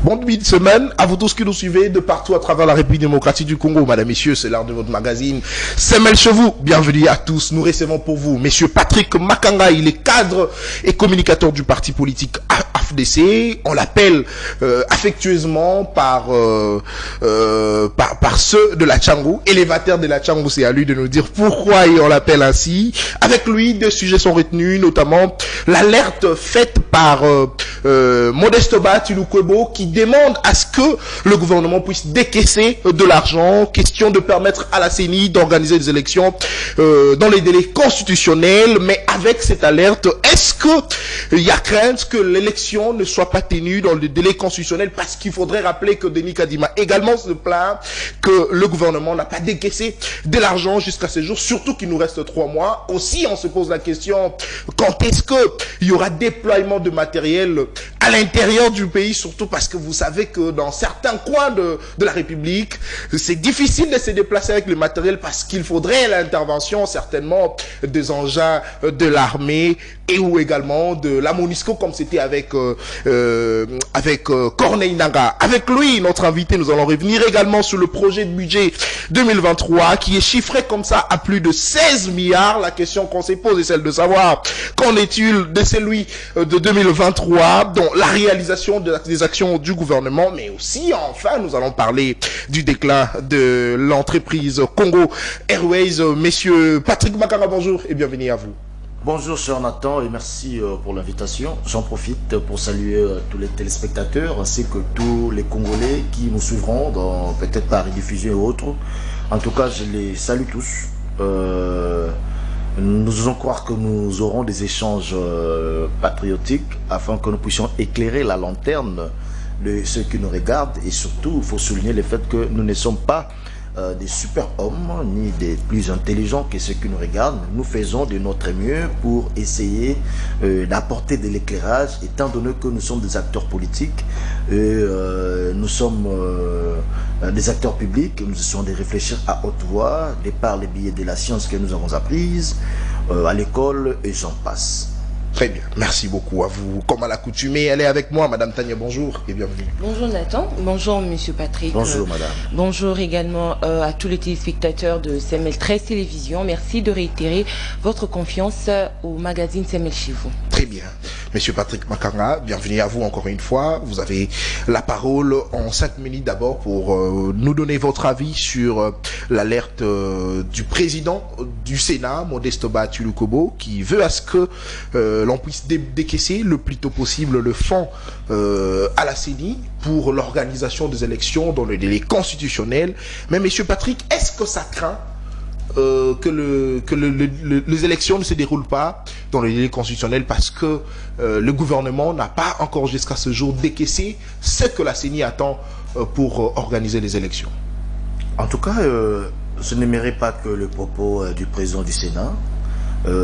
Bon début de semaine à vous tous qui nous suivez de partout à travers la République démocratique du Congo. Madame, messieurs, c'est l'heure de votre magazine Semel chez vous. Bienvenue à tous. Nous recevons pour vous Monsieur Patrick Makanga. Il est cadre et communicateur du parti politique AFDC. On l'appelle affectueusement par ceux de la Tchangou. Élévateur de la Tchangou, c'est à lui de nous dire pourquoi on l'appelle ainsi. Avec lui, deux sujets sont retenus, notamment l'alerte faite par Modeste Bathily-Lukwebo qui demande à ce que le gouvernement puisse décaisser de l'argent. Question de permettre à la CENI d'organiser des élections dans les délais constitutionnels. Mais avec cette alerte, est-ce qu'il y a crainte que l'élection ne soit pas tenue dans les délais constitutionnels? Parce qu'il faudrait rappeler que Denis Kadima également se plaint que le gouvernement n'a pas décaissé de l'argent jusqu'à ce jour, surtout qu'il nous reste 3 mois. Aussi, on se pose la question, quand est-ce qu'il y aura déploiement de matériel à l'intérieur du pays, surtout parce que vous savez que dans certains coins de la République, c'est difficile de se déplacer avec le matériel parce qu'il faudrait l'intervention certainement des engins de l'armée et ou également de la MONUSCO comme c'était avec Corneille Nangaa. Avec lui, notre invité, nous allons revenir également sur le projet de budget 2023 qui est chiffré comme ça à plus de 16 milliards. La question qu'on se pose est celle de savoir qu'en est-il de celui de 2023 dont la réalisation des actions du gouvernement, mais aussi enfin nous allons parler du déclin de l'entreprise Congo Airways. Messieurs Patrick Makanga, bonjour et bienvenue à vous. Bonjour cher Nathan et merci pour l'invitation. J'en profite pour saluer tous les téléspectateurs ainsi que tous les Congolais qui nous suivront peut-être par rediffusion ou autre. En tout cas, je les salue tous. Nous osons croire que nous aurons des échanges patriotiques afin que nous puissions éclairer la lanterne de ceux qui nous regardent. Et surtout, il faut souligner le fait que nous ne sommes pas des super-hommes ni des plus intelligents que ceux qui nous regardent. Nous faisons de notre mieux pour essayer d'apporter de l'éclairage, étant donné que nous sommes des acteurs politiques et nous sommes des acteurs publics. Nous essayons de réfléchir à haute voix, de par les billets de la science que nous avons apprises à l'école et j'en passe. Très bien, merci beaucoup à vous. Comme à l'accoutumée, elle est avec moi, Madame Tania, bonjour et bienvenue. Bonjour Nathan, bonjour Monsieur Patrick. Bonjour Madame. Bonjour également à tous les téléspectateurs de Semel 13 Télévision. Merci de réitérer votre confiance au magazine Semel chez vous. Très bien. Monsieur Patrick Makanga, bienvenue à vous encore une fois. Vous avez la parole en 5 minutes d'abord pour nous donner votre avis sur l'alerte du président du Sénat, Modeste Bathily-Lukwebo, qui veut à ce que l'on puisse décaisser le plus tôt possible le fonds à la CENI pour l'organisation des élections dans le délai constitutionnel. Mais monsieur Patrick, est-ce que ça craint que les élections ne se déroulent pas dans le délai constitutionnel parce que le gouvernement n'a pas encore jusqu'à ce jour décaissé ce que la CENI attend pour organiser les élections? En tout cas, je n'aimerais pas que le propos du président du Sénat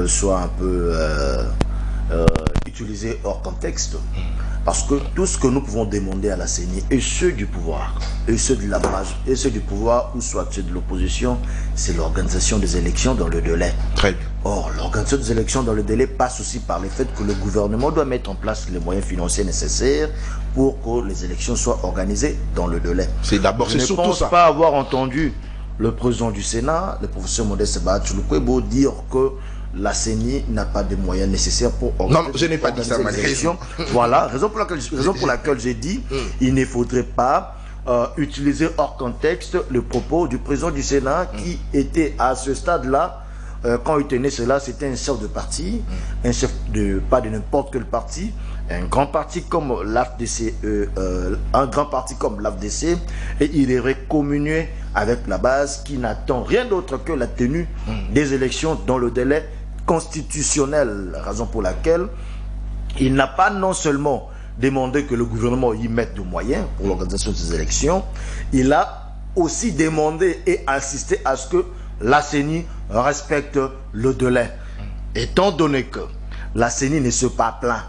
soit un peu utilisé hors contexte. Parce que tout ce que nous pouvons demander à la CENI, et ceux du pouvoir, et ceux de la marge, et ceux du pouvoir, ou soit ceux de l'opposition, c'est l'organisation des élections dans le délai. Très bien. Or, l'organisation des élections dans le délai passe aussi par le fait que le gouvernement doit mettre en place les moyens financiers nécessaires pour que les élections soient organisées dans le délai. C'est d'abord, c'est surtout ça. Je ne pense pas avoir entendu le président du Sénat, le professeur Modeste Bathily-Lukwebo, dire que la CENI n'a pas de moyens nécessaires pour organiser. Non, je n'ai pas dit ça, malheureusement. Voilà, raison pour laquelle j'ai dit il ne faudrait pas utiliser hors contexte le propos du président du Sénat qui était à ce stade-là, quand il tenait cela, c'était un chef de parti, un chef de, pas de n'importe quel parti, un grand parti comme l'AFDC, et il irait communier avec la base qui n'attend rien d'autre que la tenue des élections dans le délai constitutionnel, raison pour laquelle il n'a pas non seulement demandé que le gouvernement y mette des moyens pour l'organisation des élections, il a aussi demandé et insisté à ce que la CENI respecte le délai. Étant donné que la CENI ne se pas plaint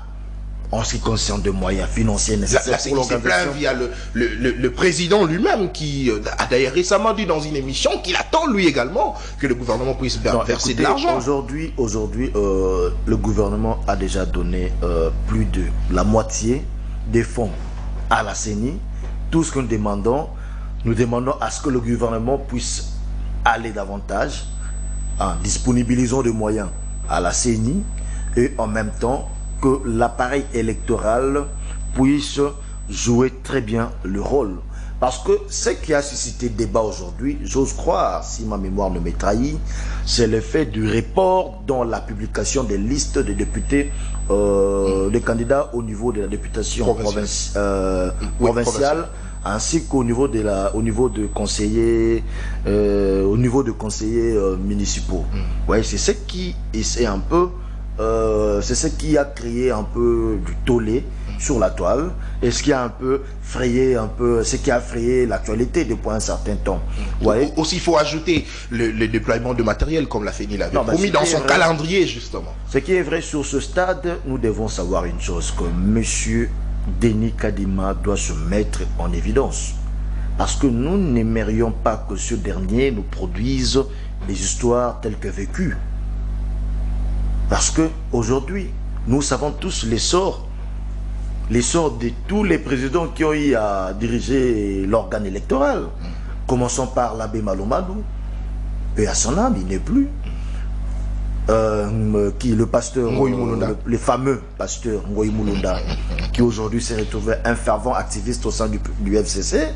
en ce qui concerne des moyens financiers nécessaires. La CENI s'est plaint via le président lui-même qui a d'ailleurs récemment dit dans une émission qu'il attend lui également que le gouvernement puisse verser de l'argent. Aujourd'hui, le gouvernement a déjà donné plus de la moitié des fonds à la CENI. Tout ce que nous demandons à ce que le gouvernement puisse aller davantage en disponibilisant des moyens à la CENI et en même temps que l'appareil électoral puisse jouer très bien le rôle. Parce que ce qui a suscité débat aujourd'hui, j'ose croire, si ma mémoire ne me trahit, c'est le fait du report dans la publication des listes des députés, des candidats au niveau de la députation provinciale, ainsi qu'au niveau de conseillers, municipaux. Ouais, c'est ce qui essaie un peu, c'est ce qui a créé un peu du tollé sur la toile, et ce qui a un peu frayé l'actualité depuis un certain temps. Ouais. Aussi, il faut ajouter le déploiement de matériel, comme la FENI l'avait promis dans son calendrier, justement. Ce qui est vrai sur ce stade, nous devons savoir une chose, que M. Denis Kadima doit se mettre en évidence. Parce que nous n'aimerions pas que ce dernier nous produise des histoires telles que vécues. Parce que aujourd'hui, nous savons tous l'essor de tous les présidents qui ont eu à diriger l'organe électoral. Commençons par l'abbé Malomadou, et à son âme, il n'est plus. Le pasteur, le fameux pasteur Ngoï Mulunda, qui aujourd'hui s'est retrouvé un fervent activiste au sein du FCC,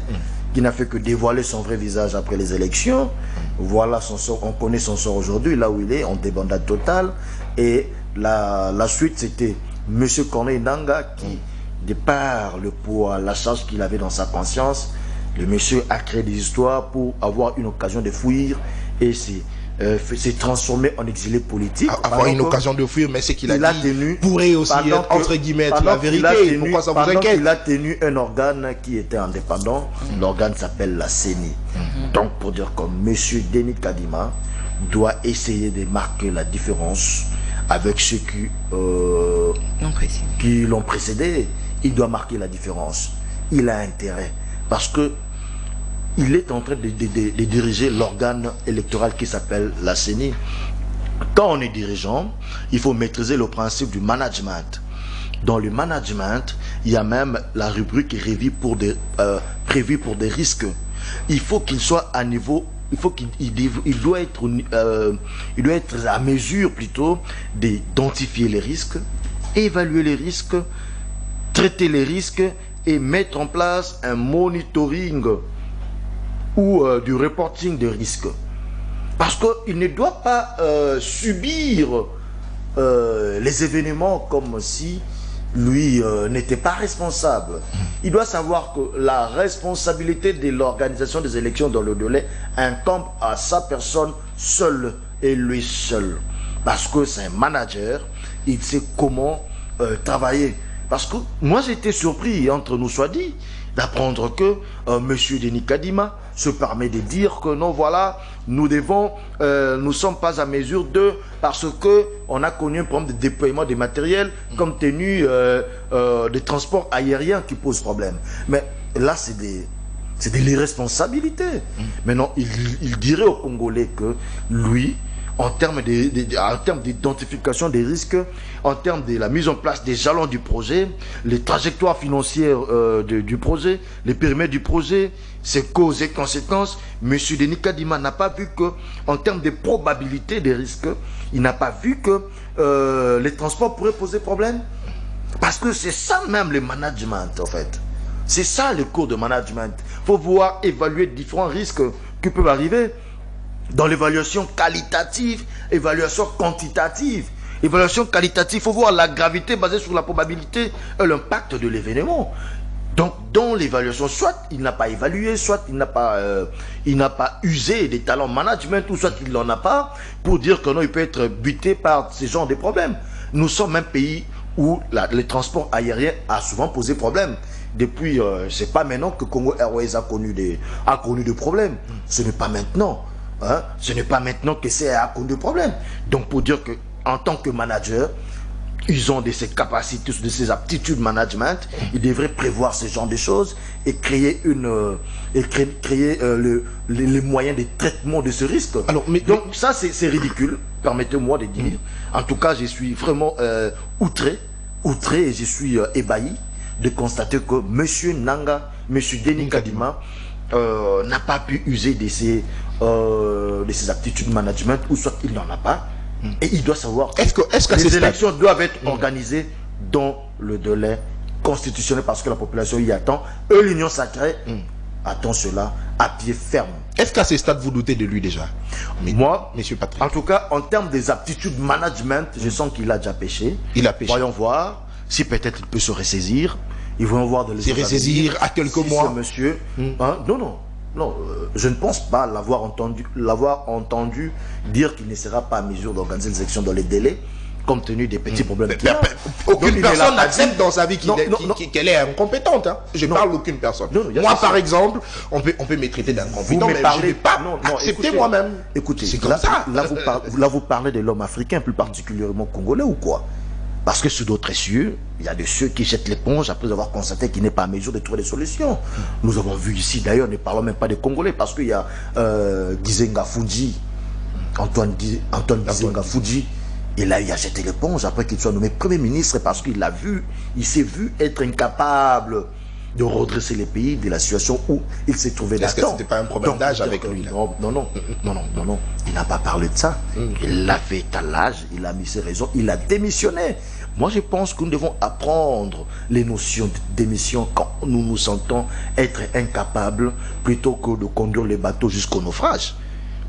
qui n'a fait que dévoiler son vrai visage après les élections. Voilà son sort, on connaît son sort aujourd'hui, là où il est, en débandade totale. Et la suite, c'était M. Corneille Nanga, qui, de par le poids, la charge qu'il avait dans sa conscience, le monsieur a créé des histoires pour avoir une occasion de fuir et s'est transformé en exilé politique. Avoir une occasion de fuir, mais c'est qu'il a dit pourrait aussi être, entre guillemets, la vérité. Pourquoi ça vous inquiète? Il a tenu un organe qui était indépendant. L'organe s'appelle la CENI. Donc, pour dire que M. Denis Kadima doit essayer de marquer la différence avec ceux qui l'ont précédé. Il doit marquer la différence. Il a intérêt. Parce que il est en train de diriger l'organe électoral qui s'appelle la CENI. Quand on est dirigeant, il faut maîtriser le principe du management. Dans le management, il y a même la rubrique prévue pour des risques. Il faut qu'il soit à niveau, il doit être à mesure plutôt d'identifier les risques, évaluer les risques, traiter les risques et mettre en place un monitoring ou du reporting de risques. Parce qu'il ne doit pas subir les événements comme si lui n'était pas responsable. Il doit savoir que la responsabilité de l'organisation des élections dans le délai incombe à sa personne seule et lui seul. Parce que c'est un manager, il sait comment travailler. Parce que moi j'ai été surpris, entre nous soit dit, d'apprendre que M. Denis Kadima se permet de dire que non, voilà, nous ne sommes pas à mesure parce que on a connu un problème de déploiement des matériels comme tenu des transports aériens qui posent problème. Mais là, c'est de l'irresponsabilité. Maintenant, il dirait aux Congolais que lui, en termes d'identification des risques, en termes de la mise en place des jalons du projet, les trajectoires financières du projet, les périmètres du projet, ses causes et conséquences, M. Denis Kadima n'a pas vu que, en termes de probabilité des risques, il n'a pas vu que les transports pourraient poser problème. Parce que c'est ça même le management, en fait. C'est ça le cours de management. Il faut pouvoir évaluer différents risques qui peuvent arriver. Dans l'évaluation qualitative, évaluation quantitative. Évaluation qualitative, il faut voir la gravité basée sur la probabilité et l'impact de l'événement. Donc, dans l'évaluation, soit il n'a pas évalué, soit il n'a pas usé des talents management, ou soit il n'en a pas, pour dire que non, il peut être buté par ce genre de problèmes. Nous sommes un pays où les transports aériens a souvent posé problème. Depuis, c'est pas maintenant que Congo Airways a connu des problèmes. Ce n'est pas maintenant. Hein? Ce n'est pas maintenant que c'est à cause de problème. Donc pour dire que en tant que manager, ils ont de ces capacités, de ces aptitudes management, ils devraient prévoir ce genre de choses et créer les moyens de traitement de ce risque. Alors, donc ça c'est ridicule, permettez-moi de dire. En tout cas, je suis vraiment outré et je suis ébahi de constater que M. Nanga, M. Denis Kadima n'a pas pu user de ses aptitudes de management, ou soit il n'en a pas. Et il doit savoir que les élections doivent être organisées dans le délai constitutionnel parce que la population y attend. Et l'Union sacrée attend cela à pied ferme. Est-ce qu'à ce stade, vous doutez de lui déjà? Moi, Monsieur Patrick. En tout cas, en termes des aptitudes management, je sens qu'il a déjà pêché. Il a pêché. Voyons voir si peut-être il peut se ressaisir. Ils vont voir de les se ressaisir à quelques mois. Ce monsieur, non, je ne pense pas l'avoir entendu dire qu'il ne sera pas à mesure d'organiser les élections dans les délais, compte tenu des petits problèmes qu'il a. Aucune personne n'accepte dans sa vie qu'elle est incompétente. Hein. Je parle d'aucune personne. Moi, par exemple, on peut me traiter d'incompétent, mais je ne vais pas accepter moi-même. Écoutez, c'est comme ça. Là, vous parlez de l'homme africain, plus particulièrement congolais ou quoi? Parce que sur d'autres cieux, il y a de ceux qui jettent l'éponge après avoir constaté qu'il n'est pas à mesure de trouver des solutions. Nous avons vu ici, d'ailleurs, ne parlons même pas des Congolais, parce qu'il y a Gizenga Fudji, Antoine Gizenga Fudji, il a jeté l'éponge après qu'il soit nommé Premier ministre parce qu'il s'est vu être incapable de redresser les pays de la situation où il s'est trouvé là-dedans. Est-ce que c'était pas un problème d'âge avec lui là? Non, il n'a pas parlé de ça. Il a fait étalage, il a mis ses raisons, il a démissionné. Moi, je pense que nous devons apprendre les notions de démission quand nous nous sentons être incapables plutôt que de conduire les bateaux jusqu'au naufrage.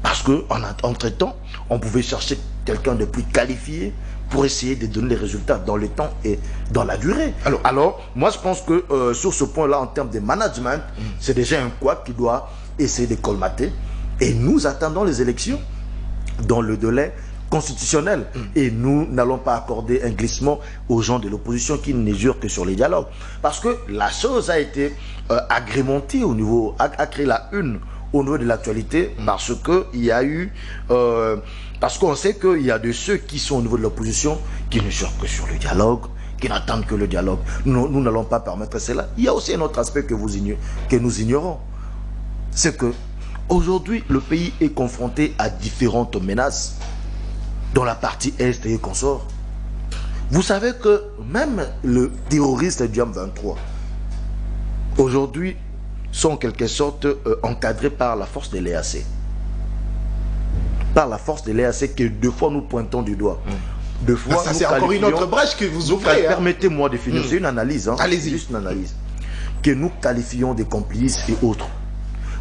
Parce qu'entre-temps, on pouvait chercher quelqu'un de plus qualifié pour essayer de donner les résultats dans le temps et dans la durée. Alors moi, je pense que sur ce point-là, en termes de management, c'est déjà un couac qui doit essayer de colmater. Et nous attendons les élections dans le délai constitutionnel. Et nous n'allons pas accorder un glissement aux gens de l'opposition qui ne jurent que sur les dialogues. Parce que la chose a été agrémentée au niveau, a créé la une au niveau de l'actualité, parce que il y a eu parce qu'on sait qu'il y a de ceux qui sont au niveau de l'opposition qui ne jurent que sur le dialogue, qui n'attendent que le dialogue. Nous n'allons pas permettre cela. Il y a aussi un autre aspect que nous ignorons, c'est que aujourd'hui le pays est confronté à différentes menaces dans la partie Est et consorts. Vous savez que même le terroriste du M23 aujourd'hui sont en quelque sorte encadrés par la force de l'EAC. Par la force de l'EAC que deux fois nous pointons du doigt. Deux fois, ça c'est encore une autre brèche que vous ouvrez. Permettez-moi de finir. C'est une analyse. Allez-y. Juste une analyse. Que nous qualifions de complices et autres.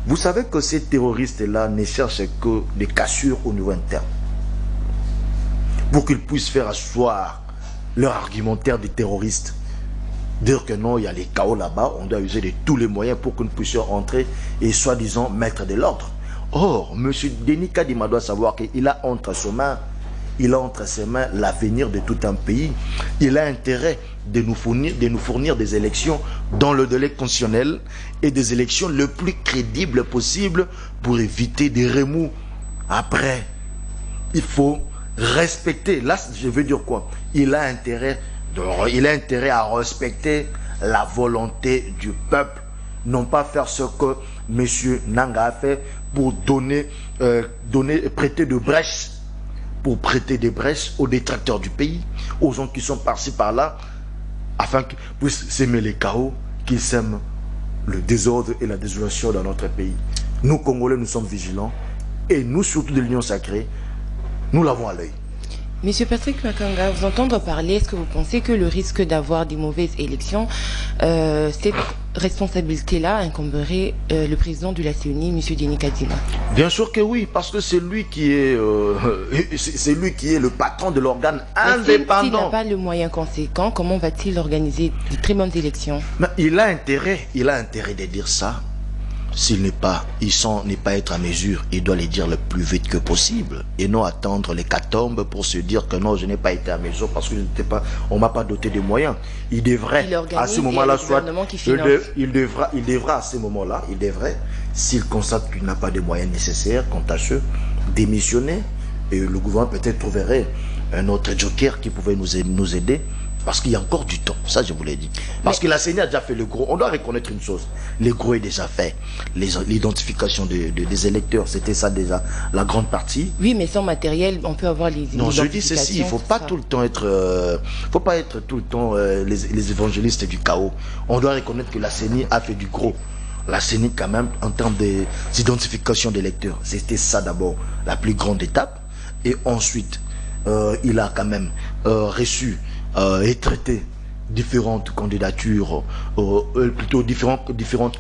Vous savez que ces terroristes-là ne cherchent que des cassures au niveau interne. Pour qu'ils puissent faire asseoir leur argumentaire des terroristes. Dire que non, il y a les chaos là-bas, on doit user de tous les moyens pour que nous puissions rentrer et soi-disant mettre de l'ordre. Or, M. Denis Kadima doit savoir qu'il a entre ses mains l'avenir de tout un pays. Il a intérêt de nous fournir des élections dans le délai constitutionnel et des élections le plus crédibles possible pour éviter des remous. Après, il faut respecter. Là, je veux dire quoi? Il a intérêt à respecter la volonté du peuple, non pas faire ce que M. Nanga a fait pour prêter des brèches aux détracteurs du pays, aux gens qui sont par-ci par-là, afin qu'ils puissent s'aimer les chaos, qu'ils s'aiment le désordre et la désolation dans notre pays. Nous, Congolais, nous sommes vigilants, et nous, surtout de l'Union sacrée, nous l'avons à l'œil. Monsieur Patrick Makanga, vous entendre parler, est-ce que vous pensez que le risque d'avoir des mauvaises élections, cette responsabilité-là incomberait le président de la CENI, Monsieur Denis Kadima? Bien sûr que oui, parce que c'est lui qui est le patron de l'organe indépendant. S'il n'a pas le moyen conséquent, comment va-t-il organiser de très bonnes élections? Mais il a intérêt de dire ça. S'il n'est pas être à mesure, il doit les dire le plus vite que possible et non attendre l'hécatombe pour se dire que non, je n'ai pas été à mesure parce que on m'a pas doté de moyens. Il devrait à ce moment-là il devra à ce moment-là, s'il constate qu'il n'a pas de moyens nécessaires quant à ce, démissionner et le gouvernement peut-être trouverait un autre joker qui pouvait nous aider Parce qu'il y a encore du temps, ça je vous l'ai dit. Parce que la CENI a déjà fait le gros. On doit reconnaître une chose, le gros est déjà fait. L'identification des électeurs, c'était ça déjà, la grande partie. Oui, mais sans matériel, on peut avoir les Non, je dis ceci, il ne faut pas tout le temps être... faut pas être tout le temps les évangélistes du chaos. On doit reconnaître que la CENI a fait du gros. La CENI quand même, en termes d'identification des électeurs, c'était ça d'abord, la plus grande étape. Et ensuite, il a quand même reçu et traité différentes candidatures, plutôt différentes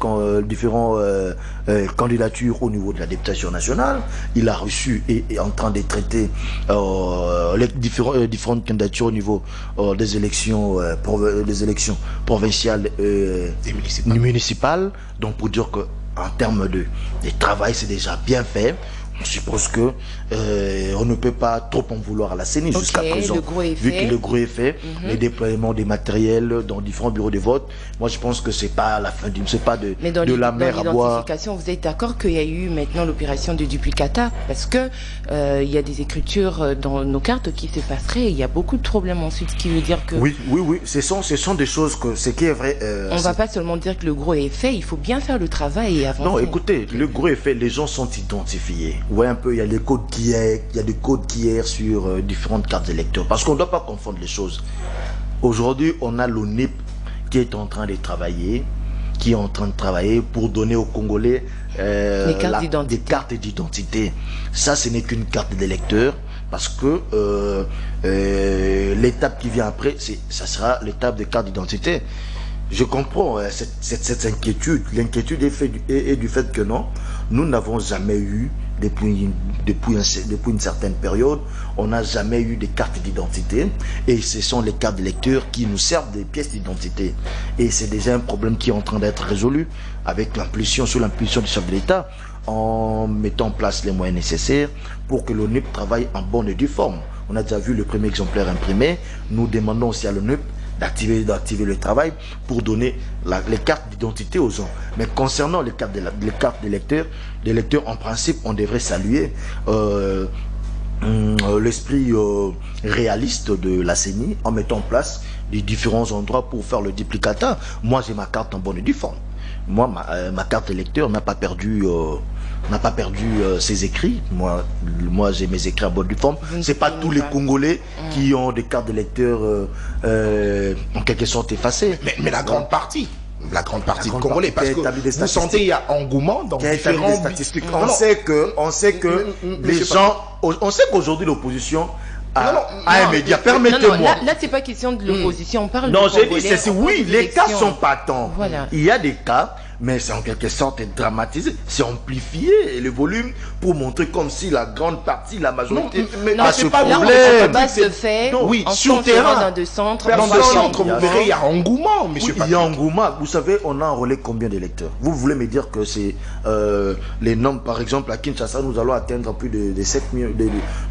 candidatures au niveau de la députation nationale. Il a reçu et est en train de traiter les différentes candidatures au niveau des élections provinciales et municipales. Donc pour dire que en termes de travail, c'est déjà bien fait. Je suppose que on ne peut pas trop en vouloir à la CENI jusqu'à présent, vu que le gros est fait, les déploiements des matériels dans différents bureaux de vote. Moi, je pense que c'est pas la fin du, c'est pas de la mer à boire. Vous êtes d'accord qu'il y a eu maintenant l'opération de duplicata parce que il y a des écritures dans nos cartes qui s'effaceraient. Il y a beaucoup de problèmes ensuite, ce qui veut dire que oui, ce sont des choses que ce qui est vrai. On va pas seulement dire que le gros est fait, il faut bien faire le travail et avancer. Non, écoutez, le gros est fait, les gens sont identifiés. Ouais, un peu, il y a des codes qui errent sur différentes cartes d'électeurs. Parce qu'on ne doit pas confondre les choses. Aujourd'hui, on a l'ONIP qui est en train de travailler, pour donner aux Congolais des cartes d'identité. Ça, ce n'est qu'une carte d'électeur. Parce que l'étape qui vient après, ça sera l'étape des cartes d'identité. Je comprends cette inquiétude. L'inquiétude est du fait que non, nous n'avons jamais eu, depuis une certaine période, on n'a jamais eu de cartes d'identité. Et ce sont les cartes d'électeurs qui nous servent des pièces d'identité. Et c'est déjà un problème qui est en train d'être résolu avec sous l'impulsion du chef de l'État, en mettant en place les moyens nécessaires pour que l'ONUP travaille en bonne et due forme. On a déjà vu le premier exemplaire imprimé. Nous demandons aussi à l'ONUP d'activer le travail pour donner les cartes d'identité aux gens. Mais concernant les cartes d'électeurs, en principe, on devrait saluer l'esprit réaliste de la CENI en mettant en place les différents endroits pour faire le duplicata. Moi, j'ai ma carte en bonne et due forme. Moi, ma carte électeur n'a pas perdu ses écrits. Moi j'ai mes écrits en bonne et due forme. C'est pas tous les Congolais qui ont des cartes d'électeurs en quelque sorte effacées. Mais la grande partie des Congolais, parce que vous sentez il y a engouement dans différents statistiques. On sait que les gens, on sait qu'aujourd'hui l'opposition un média. Permettez-moi. Là, c'est pas question de l'opposition. On parle. Non, j'ai dit c'est oui, les cas sont patents. Voilà. Il y a des cas, mais c'est en quelque sorte dramatisé, c'est amplifié le volume pour montrer comme si la grande partie, la majorité, a ce problème. Oui, sur terrain, dans de centres, vous verrez, il y a engouement, monsieur. Il y a engouement. Vous savez, on a enrôlé combien d'électeurs? Vous voulez me dire que c'est les nombres, par exemple, à Kinshasa, nous allons atteindre plus de 7 millions,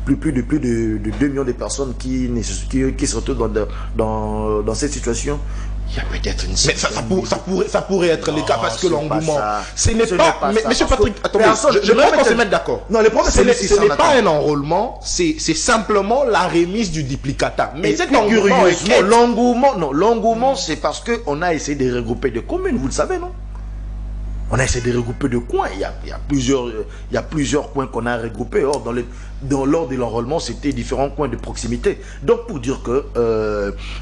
plus de 2 millions de personnes qui se retrouvent dans cette situation. Il y a peut-être une... Mais ça pourrait être le cas parce que l'engouement... Ce n'est pas... Mais monsieur Patrick, attendez, je voudrais qu'on se mette d'accord. Non, le problème, ce n'est pas un enrôlement, c'est simplement la remise du duplicata. Mais cet l'engouement, c'est parce qu'on a essayé de regrouper des communes, vous le savez, non? On a essayé de regrouper de coins. Il y a plusieurs coins qu'on a regroupés. Or, lors de l'enrôlement, c'était différents coins de proximité. Donc, pour dire que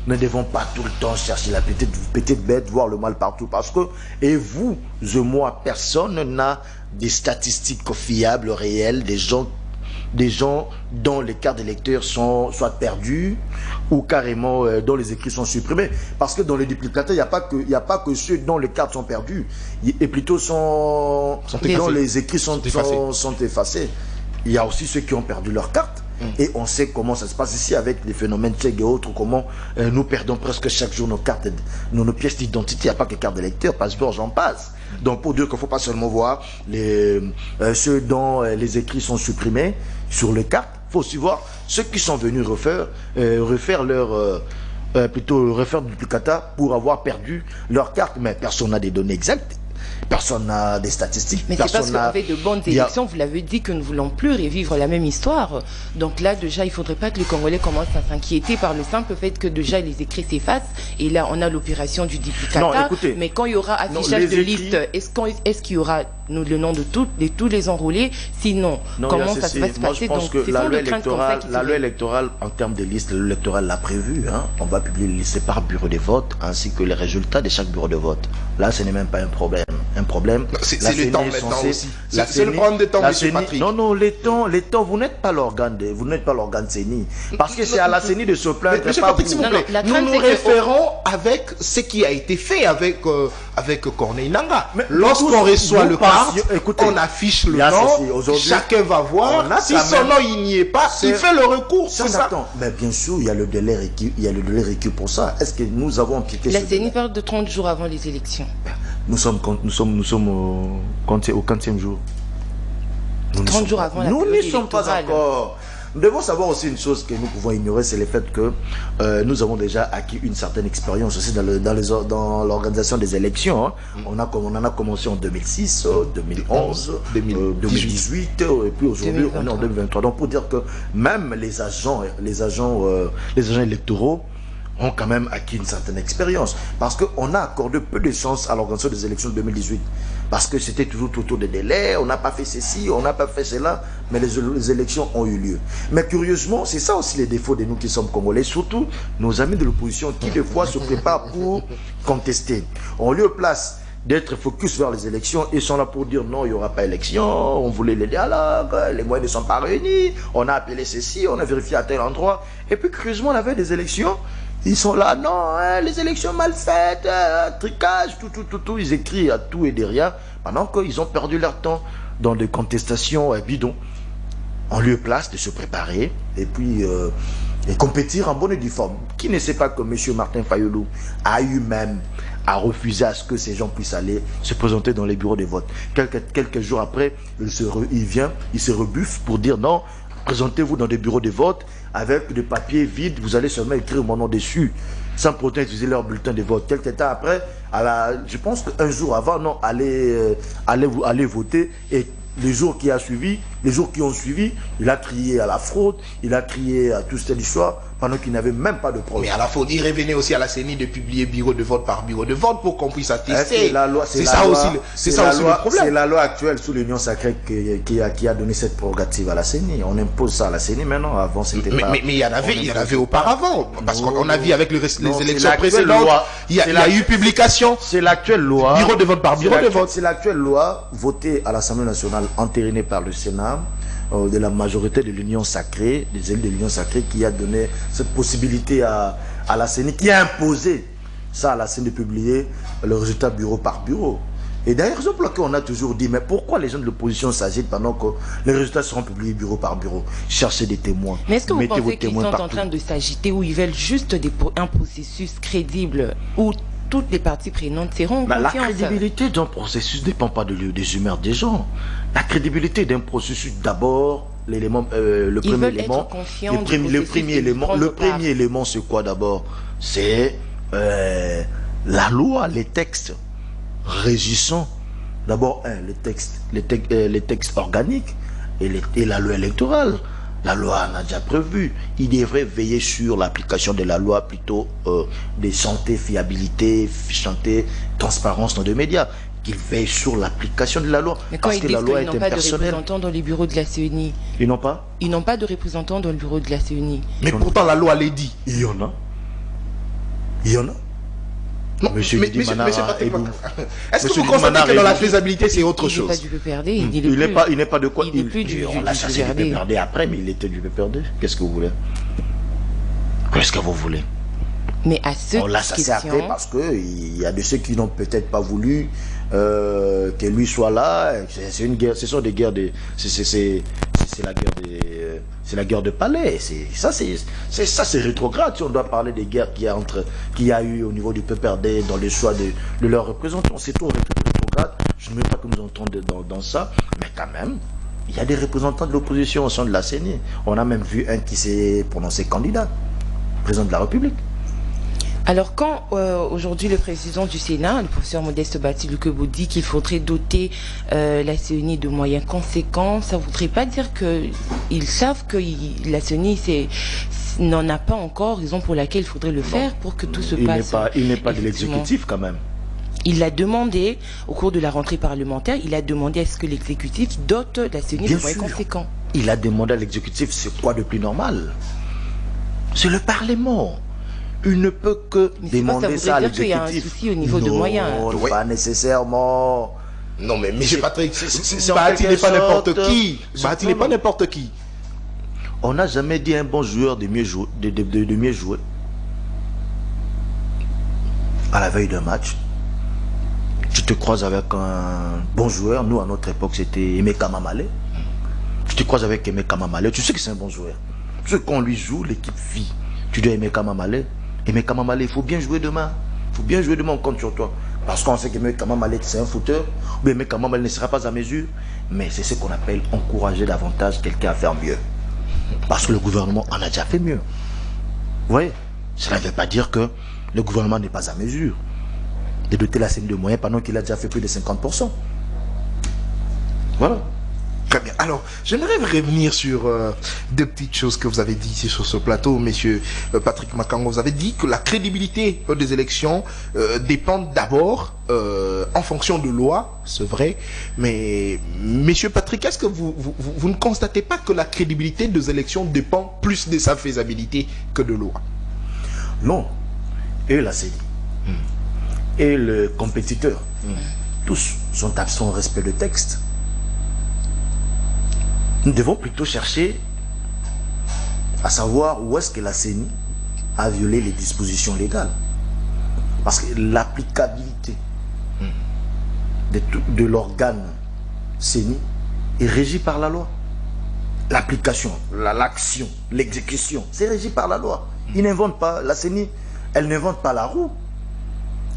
nous ne devons pas tout le temps chercher la petite bête, voir le mal partout. Parce que, et vous, moi, personne n'a des statistiques fiables, réelles, des gens dont les cartes d'électeurs sont soit perdues ou carrément dont les écrits sont supprimés. Parce que dans les duplicateurs, il n'y a pas que ceux dont les cartes sont perdues, et plutôt dont les écrits sont effacés. Il y a aussi ceux qui ont perdu leurs cartes. Et on sait comment ça se passe ici avec les phénomènes tchèques et autres, comment nous perdons presque chaque jour nos cartes, nos pièces d'identité. Il n'y a pas que cartes d'électeurs, passeport, j'en passe. Donc pour dire qu'il ne faut pas seulement voir ceux dont les écrits sont supprimés sur les cartes, il faut aussi voir ceux qui sont venus refaire le duplicata pour avoir perdu leur carte. Mais personne n'a des données exactes. personne n'a des statistiques. Mais c'est parce qu'avec de bonnes élections, vous l'avez dit, que nous ne voulons plus revivre la même histoire. Donc là, déjà, il ne faudrait pas que les Congolais commencent à s'inquiéter par le simple fait que déjà les écrits s'effacent. Et là, on a l'opération du duplicata. Mais quand il y aura affichage de liste, est-ce qu'il y aura le nom de tous les enrôlés? Sinon, comment ça va se passer? Je pense que la loi électorale, en termes de liste, le loi électorale l'a prévu. Hein. On va publier les listes par bureau de vote, ainsi que les résultats de chaque bureau de vote. Là, ce n'est même pas un problème. C'est le temps maintenant aussi. C'est le problème de temps, M. Patrick. Non, les temps, vous n'êtes pas l'organe CENI. Parce que c'est à la CENI de se plaindre. M. Patrick, s'il vous plaît, nous nous référons avec ce qui a été fait avec Corneille Nangaa. Lorsqu'on reçoit le carte, on affiche le nom, chacun va voir. Si son nom il n'y est pas, il fait le recours. Mais bien sûr, il y a le délai requis pour ça. Est-ce que nous avons appliqué la CENI parle de 30 jours avant les élections. Nous sommes au 40e jour. 30 jours avant la Nous période n'y sommes pas encore. Nous devons savoir aussi une chose que nous pouvons ignorer, c'est le fait que nous avons déjà acquis une certaine expérience aussi dans l'organisation des élections. Hein. On en a commencé en 2006, 2011, 2018, et puis aujourd'hui on est en 2023. Donc pour dire que même les agents électoraux ont quand même acquis une certaine expérience. Parce qu'on a accordé peu de chance à l'organisation des élections de 2018. Parce que c'était toujours autour des délais, on n'a pas fait ceci, on n'a pas fait cela, mais les élections ont eu lieu. Mais curieusement, c'est ça aussi les défauts de nous qui sommes Congolais, surtout nos amis de l'opposition qui des fois se préparent pour contester. En lieu place d'être focus vers les élections, ils sont là pour dire non, il n'y aura pas élection, on voulait les dialogues, les moyens ne sont pas réunis, on a appelé ceci, on a vérifié à tel endroit. Et puis curieusement, la veille des élections, ils sont là, non, les élections mal faites, tricage, tout, ils écrivent à tout et derrière, pendant qu'ils ont perdu leur temps dans des contestations bidons, en lieu place de se préparer, et puis et compétir en bonne et due forme. Qui ne sait pas que M. Martin Fayulu a eu même à refuser à ce que ces gens puissent aller se présenter dans les bureaux de vote. Quelques jours après, il se rebuffe pour dire non, présentez-vous dans des bureaux de vote avec des papiers vides, vous allez seulement écrire mon nom dessus, sans pourtant utiliser leur bulletin de vote. Quelques temps après, je pense qu'un jour avant, non, allez voter, et les jours qui ont suivi, il a crié à la fraude, il a crié à toute cette histoire, pendant qu'il n'avait même pas de problème. Mais à la fraude, il revenait aussi à la CENI de publier bureau de vote par bureau de vote pour qu'on puisse attester. C'est ça aussi le problème. C'est la loi actuelle sous l'Union sacrée qui a donné cette prérogative à la CENI. On impose ça à la CENI maintenant, avant c'était pas... Mais il y en avait auparavant, parce qu'on a vu avec les élections précédentes, il y a eu publication. C'est l'actuelle loi. Bureau de vote par bureau de vote. C'est l'actuelle loi votée à l'Assemblée nationale, entérinée par le Sénat, de la majorité de l'Union sacrée, des élus de l'Union sacrée, qui a donné cette possibilité à la CENI, qui a imposé ça à la CENI de publier le résultat bureau par bureau. Et d'ailleurs, raison pour laquelle on a toujours dit, mais pourquoi les gens de l'opposition s'agitent pendant que les résultats seront publiés bureau par bureau? Cherchez des témoins. Mais est-ce que vous pensez qu'ils sont en train de s'agiter, ou ils veulent juste un processus crédible où toutes les parties prenantes seront en confiance? La crédibilité d'un processus ne dépend pas des humeurs des gens. La crédibilité d'un processus, d'abord, le premier élément, c'est quoi d'abord? C'est la loi, les textes régissant. D'abord, les textes organiques et la loi électorale. La loi en a déjà prévu. Il devrait veiller sur l'application de la loi, plutôt de chanter fiabilité, chanter transparence dans les médias. Qu'il veille sur l'application de la loi. Mais quand ils disent qu'ils n'ont pas de représentants dans les bureaux de la CENI. Ils n'ont pas? Ils n'ont pas de représentants dans le bureau de la CENI. Mais pourtant la loi l'a dit. Il y en a. Il y en a. Non, Monsieur Patrick, est-ce que vous constatez que dans la faisabilité c'est autre chose? Il n'est pas de quoi. On l'a chassé du PPRD après, mais il était du PPRD. Qu'est-ce que vous voulez? Qu'est-ce que vous voulez? Mais à on l'a chassé après parce qu'il y a de ceux qui n'ont peut-être pas voulu que lui soit là. C'est une guerre, ce sont des guerres de... C'est la guerre de palais. Ça c'est rétrograde. Si on doit parler des guerres qu'il y a eu au niveau du PPRD dans les choix de leurs représentants, c'est tout rétrograde. Je ne veux pas que nous entrons dans ça, mais quand même, il y a des représentants de l'opposition au sein de la CENI. On a même vu un qui s'est prononcé candidat, président de la République. Alors quand aujourd'hui le président du Sénat, le professeur Modeste Bati-Lukwebo, dit qu'il faudrait doter la CENI de moyens conséquents, ça ne voudrait pas dire qu'ils savent que la CENI n'en a pas encore, raison pour laquelle il faudrait le faire pour que tout se passe. Il n'est pas de l'exécutif quand même. Il l'a demandé au cours de la rentrée parlementaire, il a demandé à ce que l'exécutif dote la CENI de moyens conséquents. Il a demandé à l'exécutif, c'est quoi de plus normal? C'est le Parlement. Il ne peut que demander ça à l'exécutif. Il y a un souci au niveau de moyens. Non, pas nécessairement. Non, mais M. Patrick, Bati n'est pas n'importe qui. Bati n'est pas n'importe qui. On n'a jamais dit à un bon joueur de mieux jouer, de mieux jouer. À la veille d'un match, tu te croises avec un bon joueur. Nous, à notre époque, c'était Emeka Mamale. Tu te croises avec Emeka Mamale, tu sais que c'est un bon joueur. Tu sais qu'on lui joue, l'équipe vit. Tu dis à Emeka Mamale, il faut bien jouer demain. Il faut bien jouer demain, on compte sur toi. Parce qu'on sait qu'Emeka Mamale, c'est un fouteur. Ou Emeka Mamale ne sera pas à mesure. Mais c'est ce qu'on appelle encourager davantage quelqu'un à faire mieux. Parce que le gouvernement en a déjà fait mieux. Vous voyez? Cela ne veut pas dire que le gouvernement n'est pas à mesure de doter la CENI de moyens pendant qu'il a déjà fait plus de 50%. Voilà. Très bien. Alors, j'aimerais revenir sur deux petites choses que vous avez dit ici sur ce plateau, monsieur Patrick Makango. Vous avez dit que la crédibilité des élections dépend d'abord en fonction de loi, c'est vrai. Mais, monsieur Patrick, est-ce que vous ne constatez pas que la crédibilité des élections dépend plus de sa faisabilité que de loi? Non. Et la CENI et le compétiteur, tous sont absents au respect de texte. Nous devons plutôt chercher à savoir où est-ce que la CENI a violé les dispositions légales. Parce que l'applicabilité de l'organe CENI est régie par la loi. L'application, l'action, l'exécution, c'est régi par la loi. Ils n'inventent pas, la CENI, elle n'invente pas la roue.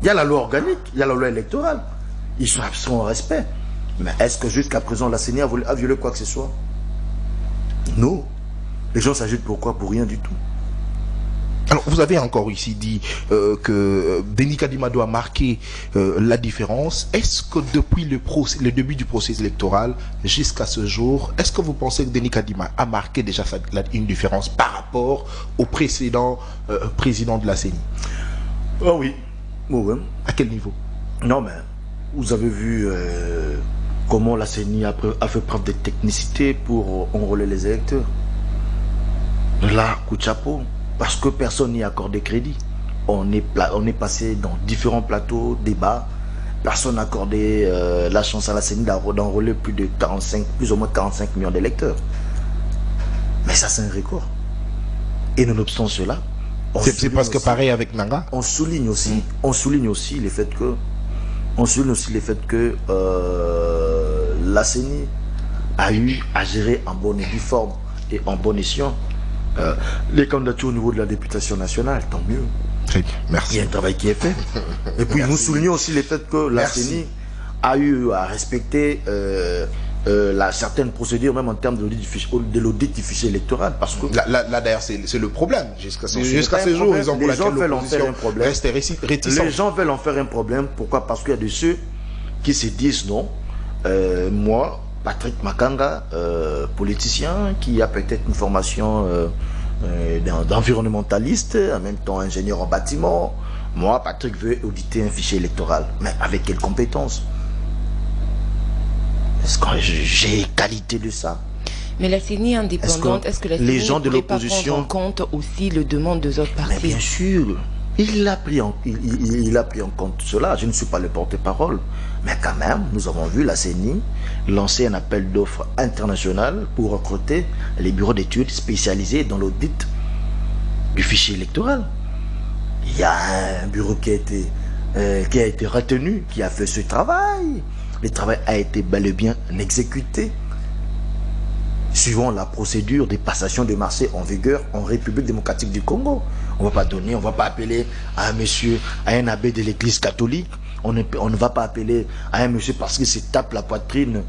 Il y a la loi organique, il y a la loi électorale. Ils sont absents au respect. Mais est-ce que jusqu'à présent la CENI a violé quoi que ce soit? Non. Les gens s'agitent pourquoi? Pour rien du tout. Alors, vous avez encore ici dit que Denis Kadima doit marquer la différence. Est-ce que depuis le début du processus électoral jusqu'à ce jour, est-ce que vous pensez que Denis Kadima a marqué déjà une différence par rapport au précédent président de la CENI? Ah oui. Ouais. À quel niveau? Non, mais vous avez vu comment la CENI a fait preuve de technicité pour enrôler les électeurs. Là, coup de chapeau, parce que personne n'y accorde crédit. On est passé dans différents plateaux, débats. Personne n'a accordé la chance à la CENI d'enrôler plus ou moins 45 millions d'électeurs. Mais ça, c'est un record. Et nonobstant cela, c'est parce que pareil avec Nanga. On souligne aussi le fait que la CENI a eu à gérer en bonne et due forme et en bon escient les candidatures au niveau de la députation nationale, tant mieux. Très bien, merci. Il y a un travail qui est fait. Et puis nous soulignons aussi le fait que la CENI a eu à respecter certaines procédures, même en termes de l'audit du fichier électoral. Parce que là d'ailleurs, c'est le problème. Jusqu'à ce jour, les gens veulent en faire un problème. Les gens veulent en faire un problème. Pourquoi? Parce qu'il y a de ceux qui se disent non. Moi, Patrick Makanga, politicien, qui a peut-être une formation d'environnementaliste, en même temps ingénieur en bâtiment. Moi, Patrick veut auditer un fichier électoral. Mais avec quelles compétences? Est-ce que j'ai qualité de ça? Mais la CENI indépendante, est-ce que la CENI les gens de l'opposition prend en compte aussi le demande des autres partis? Mais bien sûr, il a pris en compte cela. Je ne suis pas le porte-parole, mais quand même, nous avons vu la CENI lancer un appel d'offres international pour recruter les bureaux d'études spécialisés dans l'audit du fichier électoral. Il y a un bureau qui a été retenu, qui a fait ce travail. Le travail a été bel et bien exécuté suivant la procédure des passations de marché en vigueur en République démocratique du Congo. On ne va pas appeler à un monsieur, à un abbé de l'église catholique. On ne va pas appeler à un monsieur parce qu'il se tape la poitrine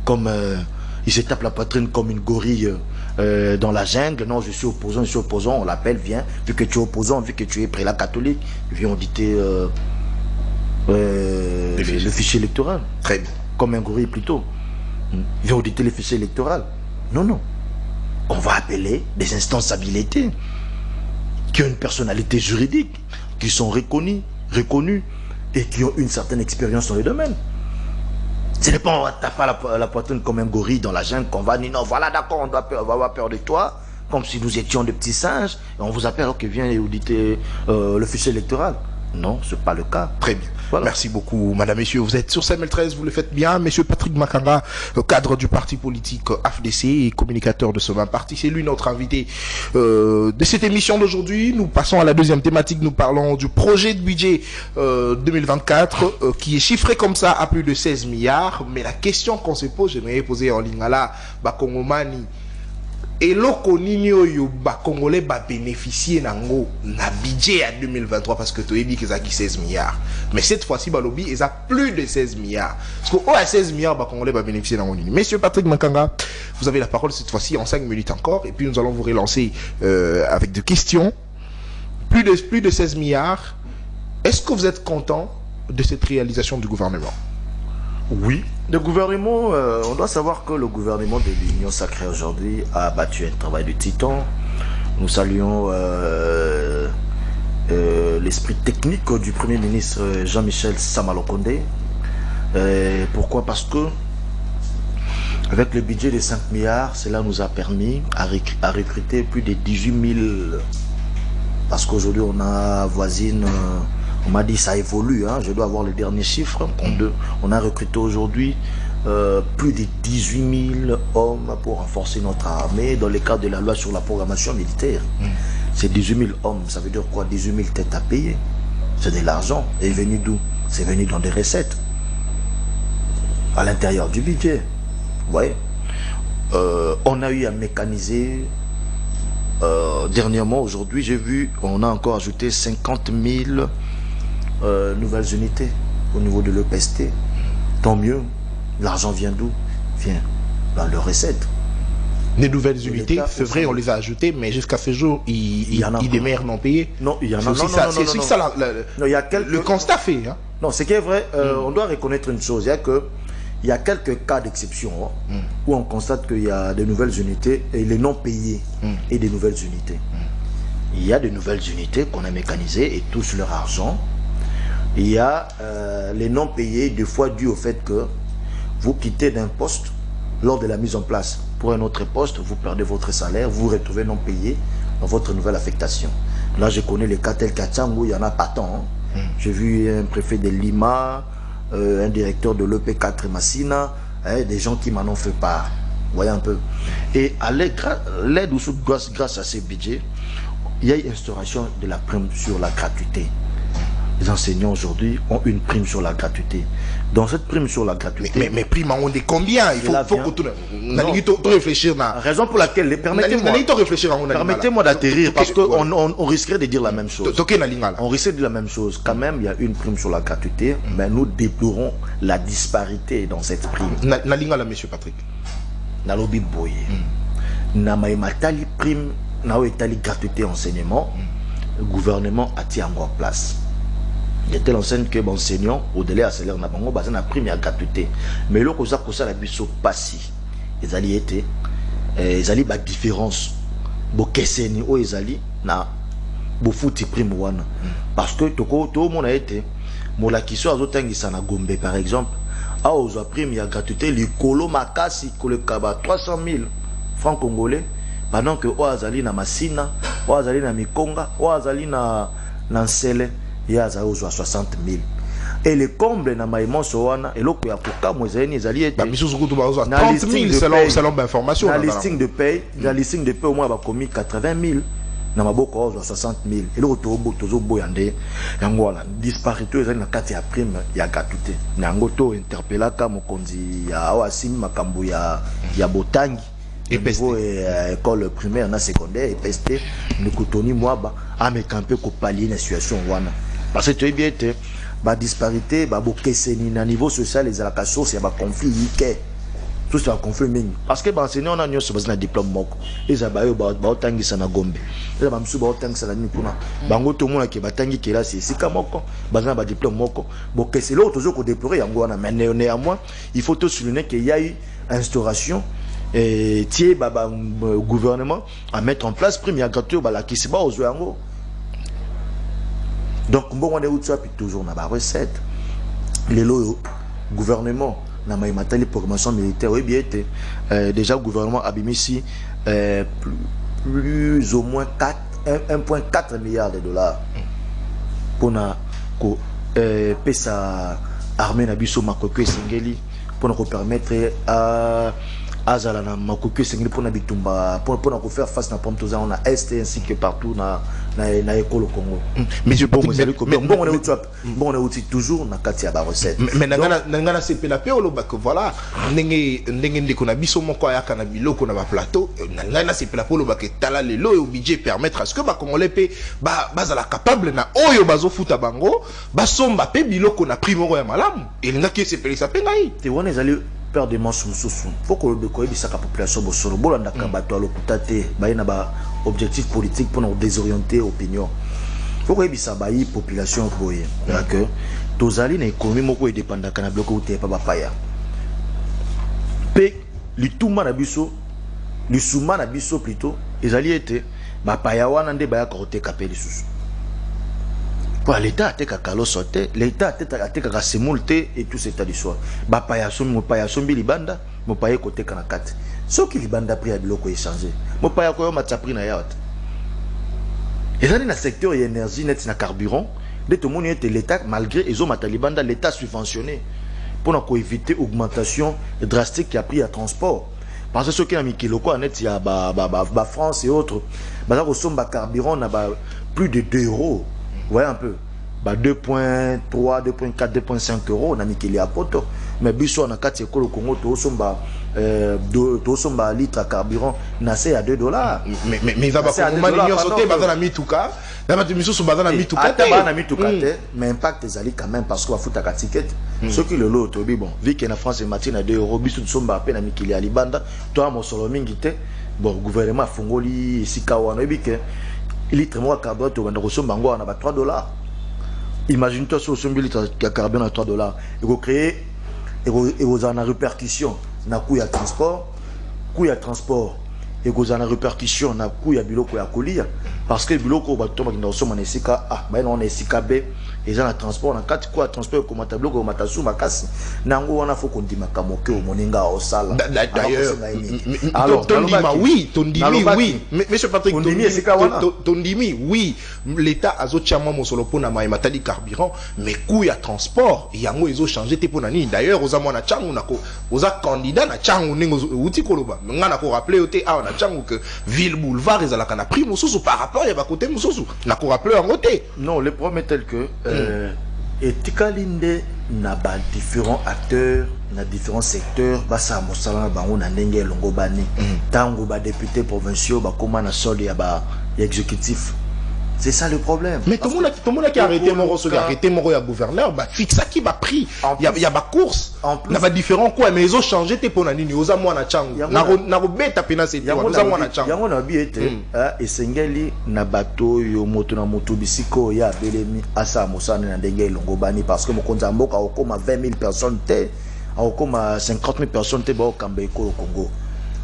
comme une gorille dans la jungle. Non, je suis opposant, on l'appelle, viens, vu que tu es opposant, vu que tu es prélat catholique, viens auditer le fichier électoral. Très bien. Comme un gorille plutôt. Viens auditer le fichier électoral. Non, non. On va appeler des instances habilitées qui ont une personnalité juridique, qui sont reconnues et qui ont une certaine expérience dans le domaine. Ce n'est pas on va taper la poitrine comme un gorille dans la jungle qu'on va dire non, voilà d'accord, on va avoir peur de toi, comme si nous étions des petits singes, et on vous appelle alors que viens auditer le fichier électoral. Non, ce n'est pas le cas. Très bien. Voilà. Merci beaucoup, madame, messieurs. Vous êtes sur CML13, vous le faites bien. Monsieur Patrick Makanga, cadre du parti politique AFDC et communicateur de ce même parti. C'est lui notre invité de cette émission d'aujourd'hui. Nous passons à la deuxième thématique. Nous parlons du projet de budget 2024 qui est chiffré comme ça à plus de 16 milliards. Mais la question qu'on se pose, j'aimerais poser en lingala, Bakongomani. Et loko nini oyo ba Congolais ba bénéficier nango na budget à 2023 parce que tu as dit qu'ils ont 16 milliards. Mais cette fois-ci ba lobby ils ont plus de 16 milliards. Parce que à 16 milliards ba Congolais ba bénéficier nango nini. Monsieur Patrick Makanga, vous avez la parole cette fois-ci en 5 minutes encore et puis nous allons vous relancer avec des questions. Plus de 16 milliards. Est-ce que vous êtes content de cette réalisation du gouvernement? Oui. Le gouvernement, on doit savoir que le gouvernement de l'Union sacrée aujourd'hui a battu un travail de titan. Nous saluons l'esprit technique du Premier ministre Jean-Michel Sama-Lukonde. Pourquoi? Parce que avec le budget de 5 milliards, cela nous a permis à recruter plus de 18 000. Parce qu'aujourd'hui, on a voisine... On m'a dit ça évolue, hein. Je dois avoir les derniers chiffres. On a recruté aujourd'hui plus de 18 000 hommes pour renforcer notre armée dans le cadre de la loi sur la programmation militaire. C'est 18 000 hommes, ça veut dire quoi? 18 000 têtes à payer. C'est de l'argent. Et venu d'où? C'est venu dans des recettes. À l'intérieur du budget. Vous voyez, on a eu à mécaniser. Dernièrement, aujourd'hui, j'ai vu, on a encore ajouté 50 000 nouvelles unités au niveau de l'EPST. Tant mieux. L'argent vient d'où? Vient dans leurs recettes. Les nouvelles unités, c'est vrai, on les a ajoutées, mais jusqu'à ce jour, ils demeurent non payés. Non, il y en a. C'est aussi ça, le constat fait. Hein. Non, ce qui est vrai, on doit reconnaître une chose, il y a quelques cas d'exception où on constate qu'il y a de nouvelles unités et les non payés et des nouvelles unités. Il y a de nouvelles unités qu'on a mécanisées et touchent leur argent. Il y a les non payés, des fois dû au fait que vous quittez d'un poste lors de la mise en place pour un autre poste, vous perdez votre salaire, vous vous retrouvez non payé dans votre nouvelle affectation. Là, je connais les cas tels qu'à Tchangou, il y en a pas tant. J'ai vu un préfet de Lima, un directeur de l'EP4 Massina, des gens qui m'en ont fait part. Vous voyez un peu. Et à l'aide ou grâce à ces budgets, il y a une instauration de la prime sur la gratuité. Les enseignants aujourd'hui ont une prime sur la gratuité. Dans cette prime sur la gratuité... Mais prime, on dit combien? Il faut que réfléchir. Raison pour laquelle... Permettez-moi d'atterrir parce qu'on risquerait de dire la même chose. On risquerait de dire la même chose. Quand même, il y a une prime sur la gratuité, mais nous déplorons la disparité dans cette prime. Nalingala, monsieur Patrick. Nalobi boye. Namaïmatali prime, naoetali gratuité enseignement, le gouvernement a tiré en place. Il y a telle enseigne que l'enseignant, au-delà de salaire, n'a pas de prime à gratuité. Mais là, ça la biso passé. Ils allaient été, ils allaient la différence. Bokeseni ou ils allaient na bofuti prime wana. Parce que tout le monde a été, mola qui soit aux tangi sana Gombe par exemple, a aux prime à gratuité les colo makasi kole kaba 300 000 francs congolais pendant que oazali na Masina, oazali na Mikonga, oazali na Nsele. Il y a 60 000. Et le comble na maïmon soana et l'autre ya koka mozaini ezali ete 30 000 selon l'information. La listing de paye, au moins ba commis 80 000 na maboko 60 000 et l'autre tozo boyande yango la disparité ezali na kati ya prime ya gratuité. Nango to interpellaka mokonzi ya awasimi makambo ya botangi. Et école primaire na secondaire et PST nous kotoni moi à me camper ko pallier la situation wana. Parce que tu es bien ba disparité ba bokeseni na niveau social les allocations c'est ba conflit yike tout ça confirming parce que enseignant on a nyonso bazina diplôme moko ezabayo ba otangisa na Gombe eza ba msuba otangisa na Nikuna bango to mona ke batangi kelasi sika moko bazina ba diplôme moko boke c'est l'autre toujours ko déplorer yango wana mais néanmoins il faut tout souligner qu'il y a eu instauration et tie baba gouvernement à mettre en place première gratuité ba la kisiba aux yango donc bon on est où ça puis toujours na ba recette les lots gouvernement na maïmatali programmation militaire oui bien été déjà le gouvernement a bimisi plus ou moins 1,4 milliard de dollars pour na ko pesa armée na biso makoko singeli pour nous permettre à azala na makoko singeli pour na bitumba pour nous faire face na pomtoza on a est ainsi que partout na école au Congo. Mais je bon on est aussi toujours na kati ya ba recette. Mais nangana c'est la paix au que voilà ndenge ndeko na biso moko ya kana biloko na ba plateau nangana c'est la paix au que tala le lo au budget permettre à ce que ba congolais pe bazala capable na oyo bazo futa bango ba somba pe biloko na primo ya malamu et ngaki c'est pe ça pe ngai te wana ezali peur de manche mususu faut que le koyebisa ka population bosoro bolanda ka bato alokuta te ba ina ba objectif politique pour nous désorienter opinion faut koyebisa ba yi population boye que tozali na économie moko dépendant kana bloco uté pa ba paya pe lituma na biso lisuma na biso plutôt ezali été ba paya wana nde ba ya kote kapeli susu pour l'état ateka kalo sauté l'état ateka ka semulte et tout cet d'histoire ba paya sombi libanda mo paya côté kana kati soki libanda prix ya biloko échanger mo paya ko ma tsapri na yaot ezali na secteur énergie net na carburant de tout monde était l'état malgré ezo matalibanda l'état subventionné pour na éviter augmentation drastique qui a pris à transport parce que ceux qui a mis kiloko net ya ba France et autres ba ko somba carburant na ba plus de 2 €. Vous voyez un peu, 2,3, 2,4, 2,5 euros, on a mis qu'il y a poto. Mais biso on a 4 écoles au Congo, tout somba litre à carburant, nassé à 2 $. Mais ça va comment l'union sauter, bazana mi tout cas. Là, tu miso sur bazana mi tout cas. Mais impact les alliés quand même parce qu'on va foutre à ticket. Ceux qui le lot, bon, vu qu'il y a en France et matin à 2 €, biso somba à peine à mi qu'il y a libanda. Toi, mon solo mingité, bon, gouvernement Fongoli, Sikawa, n'ébike. Litre moi carburant tu vas recevoir bango on a 3 $. Imagine-toi sur ce litre carburant à 3 $. Il faut créer et vous en a répercussion na coût ya transport et vous en a répercussion na coût ya biloko ya kolia parce que biloko ba tomba kinda osoma na esika on esika B et ça na transport na kati quoi transport comme ta biloko matasu makasi nango wana faut qu'on dit makamoke au moninga au sala d'ailleurs alors tondimi oui monsieur Patrick tondimi oui l'état azotiama mosolo pona mai matali carburant mais coût ya transport yango ezo changer te pona nini d'ailleurs oza mwana changu nako oza candidat na changu ningo uti koloba ngana ko rappeler ote na changu que ville boulevard ezalaka na prix mosusu par rapport ya ba côté mosusu na ko rappeler en côté non le problème est tel que et tikalinde na ba différents acteurs na différents secteurs basa mosala bango na ndenge longo bani tango ba députés provinciaux ba koma na sol ya ba exécutif. C'est ça le problème. Mais tout le monde qui a arrêté mon gouverneur, bah fixe qui va pris. Il y a ma course. Il y a différents quoi, mais ils ont changé tes ponani. Ils ont moins na chang. Na robeta pena c'est. Ils ont moins na chang. Ils ont bien été. Et sengeli na bateau yo moto na moto bisiko ya belemi asa mosana na ndenge longobani parce que mokonza mboka okoma 20 000 personnes te, okoma 50 000 personnes te ba okambeko au Congo.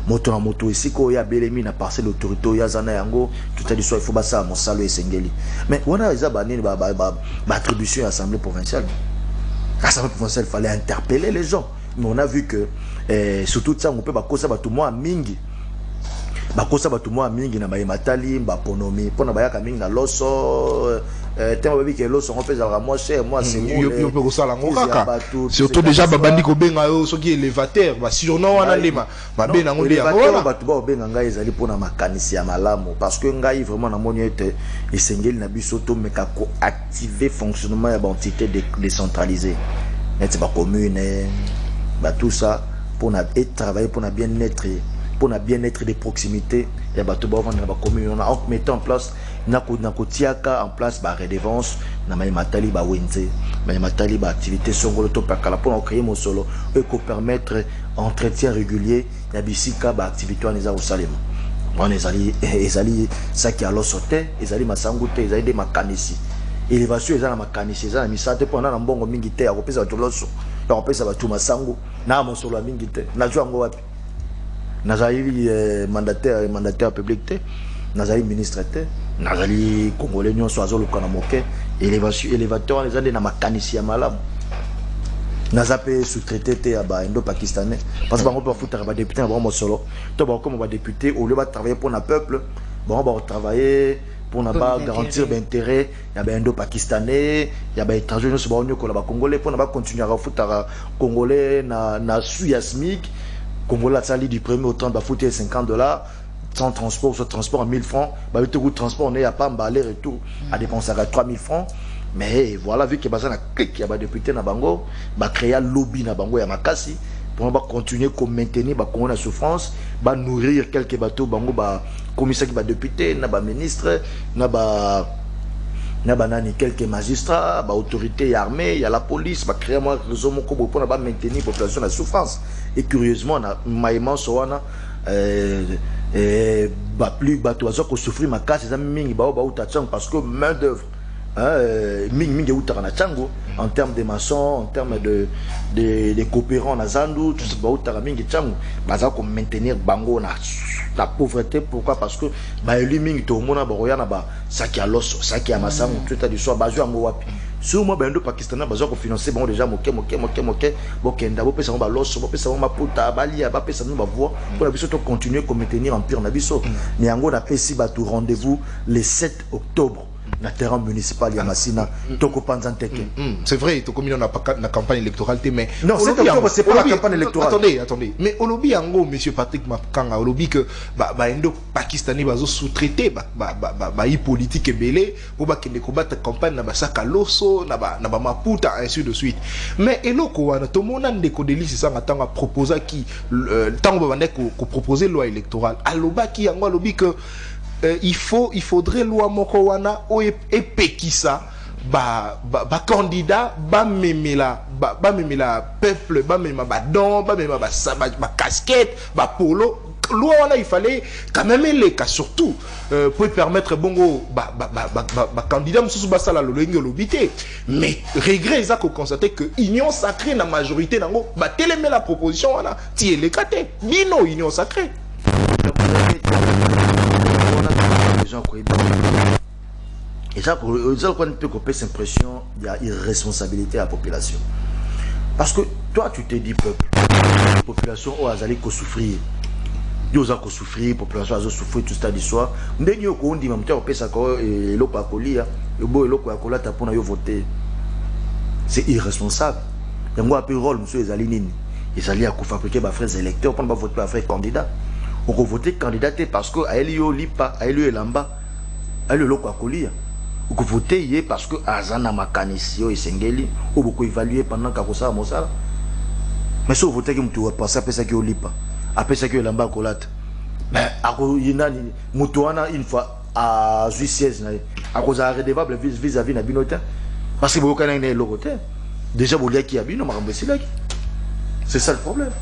Moto na moto esiko ya belemi na parcelle autorité ya zana yango tout à l'histoire il faut basa mosalo esengeli mais on a ezabani ba attribution à l'Assemblée provinciale. L'Assemblée provinciale fallait interpeller les gens mais on a vu que surtout ça on peut ba kosa ba tout moi mingi bakosa bato mwa mingi na bayematali baponomi pona bayaka mingi na loso tema babi ke loso on fait za moi cher moi c'est moi yo pe ko sala ngokaka surtout déjà babandi ko benga yo soki élévateur ba surnom wana lema ba benga ngo ya ngona bato ba benga ngai ezali pona makanisi ya malamu parce que ngai vraiment na moni ete esengeli na biso to meka ko activer fonctionnement ya entité décentralisée net ba commune ba tout ça pour na travailler pour na bien-être des proximités et en mettant en place nako tiaka en place ba redevance na matali ba wenze matali ba activité songolo to pakala pour créer mon solo et ko permettre entretien régulier ya bisika ba activité en eza au salema on ezali ça qui alors sauter ezali masangu te ezali de makanisi élévation ezala makanisi ezala misate pendant na mbongo mingi te ya kopesa to loso ya kopesa ba tu masangu na mon solo mingi te na jo ngo wapi nazali mandataire public te nazali ministre te nazali congolais nyonso azoluka na moke élévateur les andé na makanisi ya malamu nazape sous-traité te ya ba indo-pakistanais parce que bango pa foutre ba député ba mosolo to ba comme ba député au lieu de travailler pour na peuple bon ba travailler pour na ba garantir l'intérêt ya ba indo-pakistanais ya ba étranger nyonso ba onyo ko la ba congolais pour na ba continuer à foutre congolais na suyasmic congolais sali du premier au 30 ba foutre $50 sans transport, soit transport à 1000 francs, bah, le transport, on est à pas aller-retour à dépenser à 3000 francs. Mais voilà, vu qu'il y a un clic, il y a des députés na bango, bah, créer un lobby na bango, il y a makasi, pour continuer à maintenir la souffrance, bah, nourrir quelques bateaux, bango, bah, commissaire qui va député, na ministre, quelques magistrats, autorités armées, il y a la police, créer un réseau pour maintenir la population la souffrance. Et curieusement, on a maïman soana, plus bateau qui souffrir ma casse parce que main d'œuvre en termes de maçons, en termes de coopérants na zandu tout ça maintenir bango la pauvreté. Pourquoi? Parce que élu mingi to mona boroyana ba saki a loso saki a masango tout à du soir bajo ngo wapi sur moi bendo pakistanais bazo ko financer bango déjà moke bokenda bo pesa ba loso bo pesa ba puta balia ba pesa nous ba voix pour la biso to continuer comme maintenir empire na biso ni yango na pesi ba tout rendez-vous le 7 octobre na terrain municipal ya Masina toko panzanteke. C'est vrai, toko mino na campagne électorale mais non, c'est pas la campagne électorale. Attendez, mais au lobby ango monsieur Patrick Makanga au lobby que indo pakistani bazo sous-traiter i politique ebele pour ba kende combattre campagne na basaka loso na ba maputa ainsi de suite. Mais eloko wana to mona ndeko delisi sanga tanga proposer qui tango ba ndeko ko proposer loi électorale aloba ki yango lobby que il faudrait loi moko wana o epekisa ba candidat ba memela peuple ba mema ba don ba mema ba casquette ba polo loi wana il fallait quand même les cas surtout pour permettre bongo ba candidat mususu ba sala lolenge lobité mais regret ça ko constater que union sacrée na majorité nango ba télémé la proposition wana ti elekate bino union sacrée. Et ça, on peut couper cette impression, il y a irresponsabilité à la population. Parce que toi, tu te dis, peuple, la population a souffrir. Ils ont souffrir, la population a souffrir tout ça du soir. C'est irresponsable. Il y a un peu de rôle, monsieur Ezalinini. Ils allaient à fabriquer des frères électeurs pour ne pas voter pour un frère candidat. On peut voter candidat parce que Aélio Lipa, Aélio Elamba, Aélio Loko Akolia. On peut voter parce que Azana Makanisio et Sengeli, ou beaucoup évaluer pendant Kakosa Mosala. Mais si vous votez que vous pensez à ça qui est Lipa, après ça qui est Lamba Kolate, mais à cause de Moutouana une fois à Jussiez, à cause de redevable vis-à-vis de Binotin, parce que vous avez un côté. Déjà, vous avez qui a Bino, c'est ça le problème.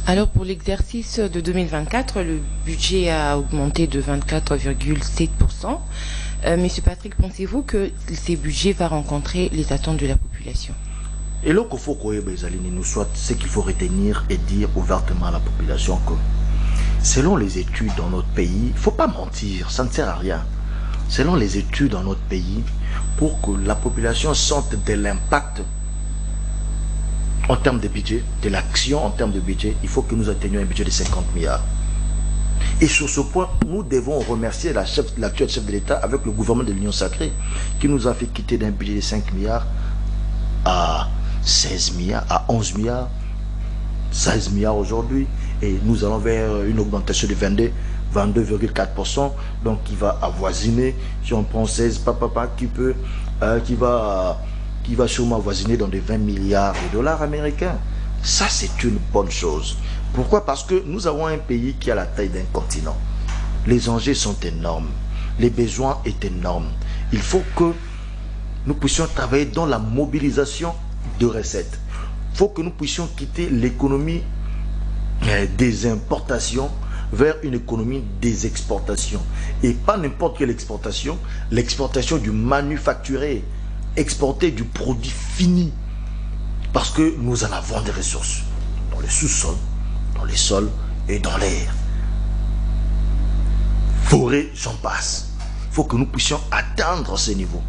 Alors pour l'exercice de 2024, le budget a augmenté de 24,7%. Monsieur Patrick, pensez-vous que ces budgets vont rencontrer les attentes de la population? Et là, il faut nous soit ce qu'il faut retenir et dire ouvertement à la population que selon les études dans notre pays, il ne faut pas mentir, ça ne sert à rien. Selon les études dans notre pays, pour que la population sente de l'impact en termes de budget, de l'action en termes de budget, il faut que nous atteignions un budget de 50 milliards. Et sur ce point, nous devons remercier l'actuel chef de l'État avec le gouvernement de l'Union Sacrée qui nous a fait quitter d'un budget de 5 milliards à 16 milliards, à 11 milliards, 16 milliards aujourd'hui. Et nous allons vers une augmentation de 22,4%. Donc qui va avoisiner, si on prend 16, qui va sûrement avoisiner dans des 20 milliards de dollars américains. Ça, c'est une bonne chose. Pourquoi? Parce que nous avons un pays qui a la taille d'un continent. Les enjeux sont énormes. les besoins est énorme. Il faut que nous puissions travailler dans la mobilisation de recettes. Il faut que nous puissions quitter l'économie des importations vers une économie des exportations. Et pas n'importe quelle exportation, l'exportation du manufacturé, exporter du produit fini. Parce que nous en avons des ressources dans le sous-sol, dans les sols et dans l'air. Forêt, j'en passe. Il faut que nous puissions atteindre ces niveaux.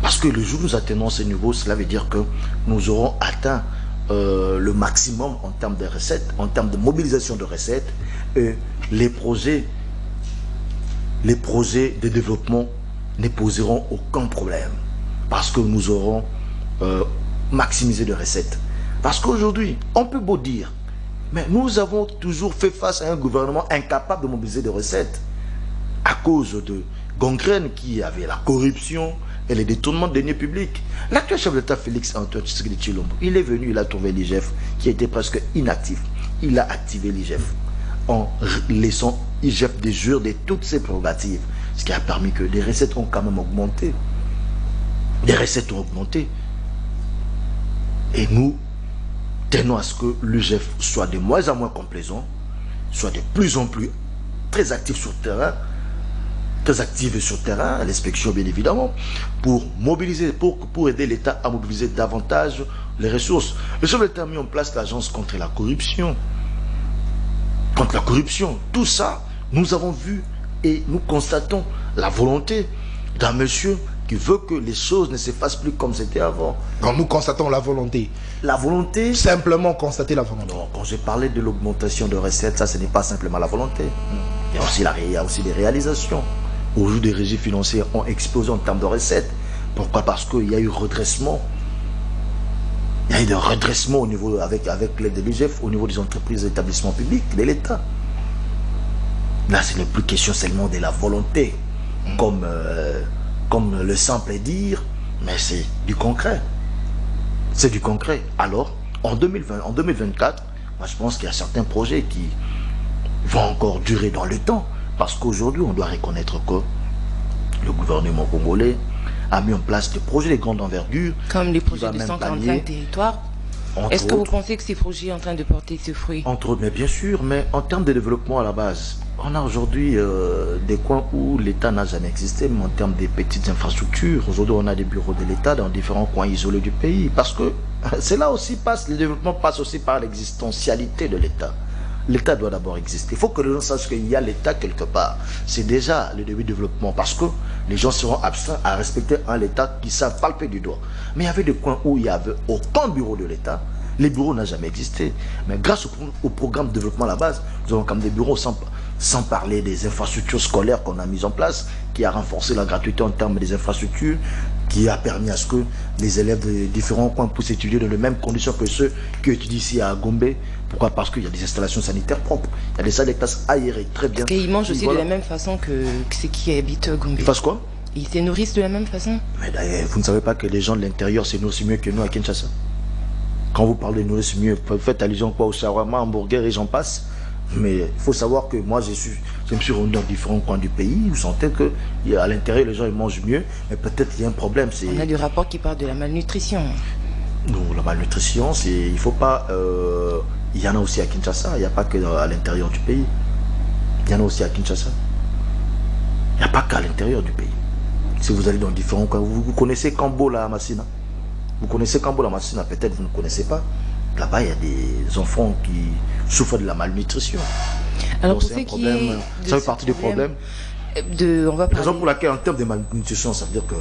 Parce que le jour où nous atteignons ces niveaux, cela veut dire que nous aurons atteint le maximum en termes de recettes, en termes de mobilisation de recettes. Et les projets de développement ne poseront aucun problème. Parce que nous aurons maximisé de recettes. Parce qu'aujourd'hui, on peut beau dire, mais nous avons toujours fait face à un gouvernement incapable de mobiliser de recettes à cause de gangrènes qui avaient la corruption et les détournements de deniers publics. L'actuel chef d'État Félix Antoine Tshisekedi Tshilombo, il est venu, il a trouvé l'IGF qui était presque inactif. Il a activé l'IGF en laissant l'IGF déjure de toutes ses prérogatives. Ce qui a permis que les recettes ont quand même augmenté. Les recettes ont augmenté. Et nous tenons à ce que l'IGF soit de moins en moins complaisant, soit de plus en plus très actif sur le terrain, très active sur le terrain, l'inspection bien évidemment, pour mobiliser, pour aider l'État à mobiliser davantage les ressources. Le chef de l'État a mis en place l'agence contre la corruption. Contre la corruption, tout ça, nous avons vu et nous constatons la volonté d'un monsieur qui veut que les choses ne se fassent plus comme c'était avant. Quand nous constatons la volonté. La volonté... Simplement constater la volonté. Non, quand j'ai parlé de l'augmentation de recettes, ça ce n'est pas simplement la volonté. Il y a aussi des réalisations. Aujourd'hui, les régies financières ont explosé en termes de recettes. Pourquoi? Parce qu'il y a eu redressement. Il y a eu des redressements au niveau, avec l'aide de l'IGF, au niveau des entreprises et établissements publics, de l'État. Là, ce n'est plus question seulement de la volonté, comme le simple dire, mais c'est du concret. C'est du concret. Alors, en 2024, moi, je pense qu'il y a certains projets qui vont encore durer dans le temps. Parce qu'aujourd'hui, on doit reconnaître que le gouvernement congolais a mis en place des projets de grande envergure. Comme les projets de 145 territoires. Est-ce que vous pensez que ces projets sont en train de porter ce fruit? Entre autres, mais bien sûr, mais en termes de développement à la base, on a aujourd'hui des coins où l'État n'a jamais existé, mais en termes de petites infrastructures. Aujourd'hui, on a des bureaux de l'État dans différents coins isolés du pays. Parce que c'est là aussi le développement passe aussi par l'existentialité de l'État. L'État doit d'abord exister. Il faut que les gens sachent qu'il y a l'État quelque part. C'est déjà le début du développement parce que les gens seront absents à respecter un État qui savent palper du doigt. Mais il y avait des coins où il n'y avait aucun bureau de l'État. Les bureaux n'ont jamais existé. Mais grâce au programme de développement à la base, nous avons comme des bureaux sans parler des infrastructures scolaires qu'on a mises en place, qui a renforcé la gratuité en termes des infrastructures, qui a permis à ce que les élèves de différents coins puissent étudier dans les mêmes conditions que ceux qui étudient ici à Gombe. Pourquoi? Parce qu'il y a des installations sanitaires propres. Il y a des salles de classe aérées, très bien. Et ils mangent aussi de la même façon que ceux qui habitent Gombe. Ils fassent quoi? Ils se nourrissent de la même façon. Mais d'ailleurs, vous ne savez pas que les gens de l'intérieur se nourrissent mieux que nous à Kinshasa? Quand vous parlez de nourrir mieux, vous faites allusion quoi, au shawarma, hamburger et j'en passe. Mais il faut savoir que moi, je me suis rendu dans différents coins du pays. Vous sentez qu'à l'intérieur, les gens ils mangent mieux. Mais peut-être qu'il y a un problème. On a des rapports qui parlent de la malnutrition. Non, la malnutrition, il ne faut pas... il y en a aussi à Kinshasa. Il n'y a pas que à l'intérieur du pays. Il y en a aussi à Kinshasa. Il n'y a pas qu'à l'intérieur du pays. Si vous allez dans différents coins, vous connaissez Kambola Massina. Vous connaissez Kambola Massina, peut-être vous ne connaissez pas. Là-bas, il y a des enfants qui souffrent de la malnutrition. Alors, pour ceux qui... Ça fait partie du problème. On va parler... Raison pour laquelle, en termes de malnutrition, ça veut dire que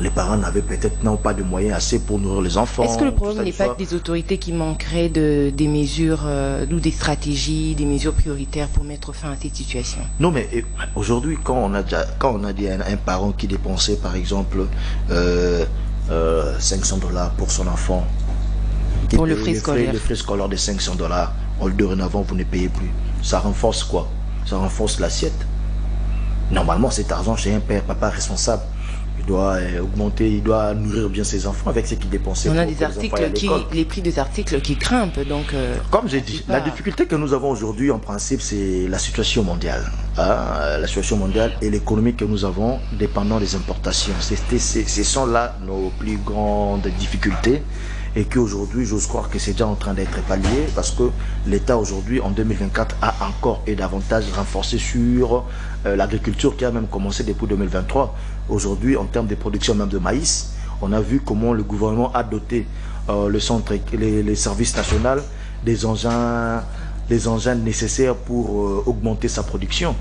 les parents n'avaient peut-être pas de moyens assez pour nourrir les enfants. Est-ce que le problème n'est pas que des autorités qui manqueraient des mesures ou des stratégies, des mesures prioritaires pour mettre fin à cette situation? Non, mais aujourd'hui, quand on a dit un parent qui dépensait, par exemple, $500 pour son enfant, pour le frais scolaire. Les frais scolaires de $500, dorénavant, vous ne payez plus. Ça renforce quoi? Ça renforce l'assiette. Normalement, cet argent chez un père, papa responsable, il doit augmenter, il doit nourrir bien ses enfants avec ce qu'il dépensait. On a des articles les prix des articles qui grimpent, donc... Comme j'ai dit, la difficulté que nous avons aujourd'hui, en principe, c'est la situation mondiale. la situation mondiale et l'économie que nous avons dépendant des importations. Ce sont là nos plus grandes difficultés et qu'aujourd'hui, j'ose croire que c'est déjà en train d'être pallié parce que l'État aujourd'hui, en 2024, a encore et davantage renforcé sur l'agriculture qui a même commencé depuis 2023. Aujourd'hui, en termes de production même de maïs, on a vu comment le gouvernement a doté le centre, les services nationaux des engins nécessaires pour augmenter sa production.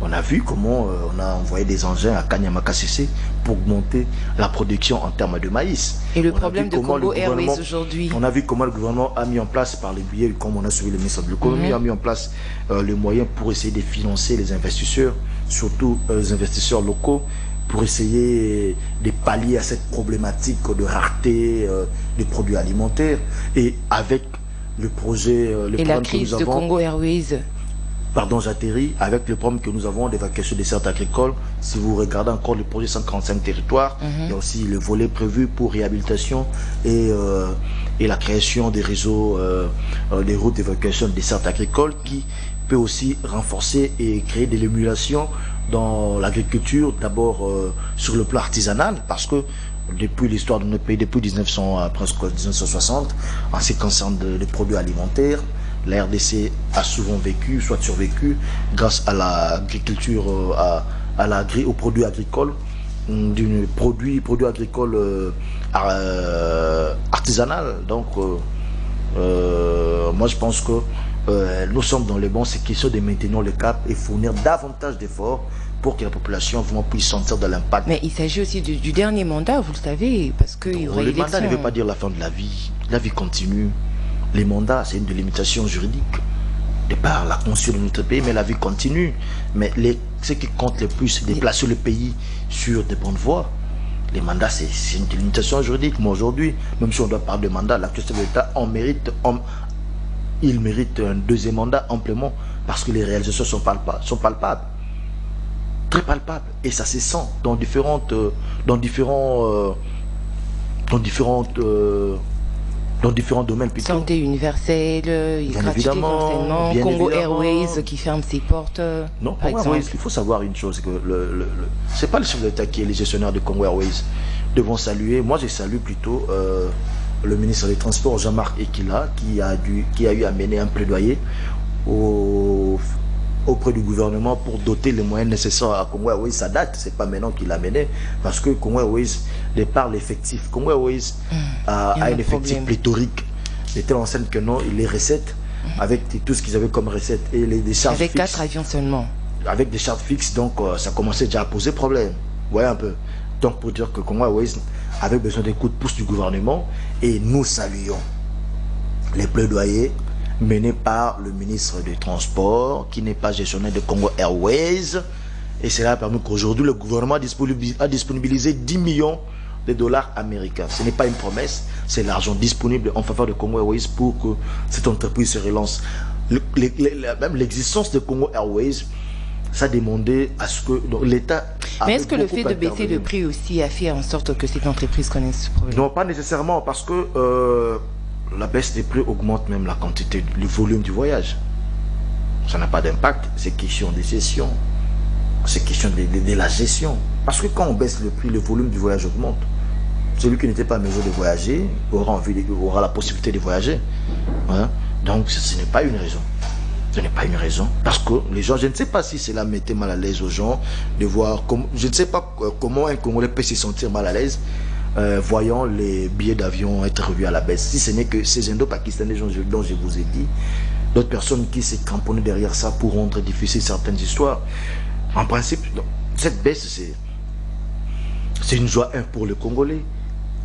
On a vu comment on a envoyé des engins à Kanyama-Kassese pour augmenter la production en termes de maïs. Et le problème de Congo Airways aujourd'hui. On a vu comment le gouvernement a mis en place par les billets, comme on a suivi le ministre de l'économie, a mis en place les moyens pour essayer de financer les investisseurs, surtout les investisseurs locaux, pour essayer de pallier à cette problématique de rareté des produits alimentaires. Et avec le projet, et la crise de Congo Airways. Pardon, j'atterris avec le problème que nous avons d'évacuation des serres agricoles. Si vous regardez encore le projet 145 territoires, il y a aussi le volet prévu pour réhabilitation et la création des réseaux, des routes d'évacuation des serres agricoles qui peut aussi renforcer et créer de l'émulation dans l'agriculture, d'abord sur le plan artisanal, parce que depuis l'histoire de notre pays, depuis presque 1960, en ce qui concerne les produits alimentaires, la RDC a souvent vécu, soit survécu, grâce à l'agriculture, aux produits agricoles, produits agricoles artisanal. Donc, moi je pense que nous sommes dans les bons, c'est question de maintenir le cap et fournir davantage d'efforts pour que la population vraiment puisse sentir de l'impact. Mais il s'agit aussi du dernier mandat, vous le savez, parce qu'il y aurait le mandat ne veut pas dire la fin de la vie. La vie continue. Les mandats, c'est une délimitation juridique de par la constitution de notre pays, mais la vie continue. Mais ce qui compte le plus, c'est de placer le pays sur des bonnes voies. Les mandats, c'est une délimitation juridique. Mais aujourd'hui, même si on doit parler de mandat, l'actuel chef de l'État il mérite un deuxième mandat amplement parce que les réalisations sont palpables. Très palpables. Et ça se sent dans différents domaines. Plutôt. Santé universelle, gratuité d'enseignement, Congo Airways qui ferme ses portes. Non, Congo Airways, il faut savoir une chose, que c'est pas le chef de l'État qui est le gestionnaire de Congo Airways. Devons saluer, moi je salue plutôt le ministre des Transports, Jean-Marc Ekila, qui a eu à mener un plaidoyer auprès du gouvernement pour doter les moyens nécessaires à Congo Airways. Ça date, c'est pas maintenant qu'il l'a mené, parce que Congo Airways, de par l'effectif, Congo Airways a un effectif pléthorique, de telle enseigne que non, les recettes, avec tout ce qu'ils avaient comme recettes, et des charges avec fixes. 4 avions seulement. Avec des charges fixes, donc ça commençait déjà à poser problème. Vous voyez un peu. Donc pour dire que Congo Airways avait besoin des coups de pouce du gouvernement, et nous saluons les plaidoyers menés par le ministre des Transports, qui n'est pas gestionnaire de Congo Airways, et cela a permis qu'aujourd'hui le gouvernement a disponibilisé 10 millions de dollars américains. Ce n'est pas une promesse, c'est l'argent disponible en faveur de Congo Airways pour que cette entreprise se relance. Même l'existence de Congo Airways, ça demandait à ce que l'État... Mais est-ce que le fait de baisser le prix aussi a fait en sorte que cette entreprise connaisse ce problème? Non, pas nécessairement, parce que la baisse des prix augmente même la quantité, le volume du voyage. Ça n'a pas d'impact, c'est question de gestion. C'est question de la gestion. Parce que quand on baisse le prix, le volume du voyage augmente. Celui qui n'était pas en mesure de voyager aura la possibilité de voyager. Hein? Donc ce n'est pas une raison. Ce n'est pas une raison. Parce que les gens, je ne sais pas si cela mettait mal à l'aise aux gens de voir, je ne sais pas comment un Congolais peut se sentir mal à l'aise voyant les billets d'avion être revus à la baisse. Si ce n'est que ces Indo-Pakistanais dont je vous ai dit, d'autres personnes qui s'est cramponnées derrière ça pour rendre difficile certaines histoires. En principe, cette baisse, c'est une joie pour le Congolais.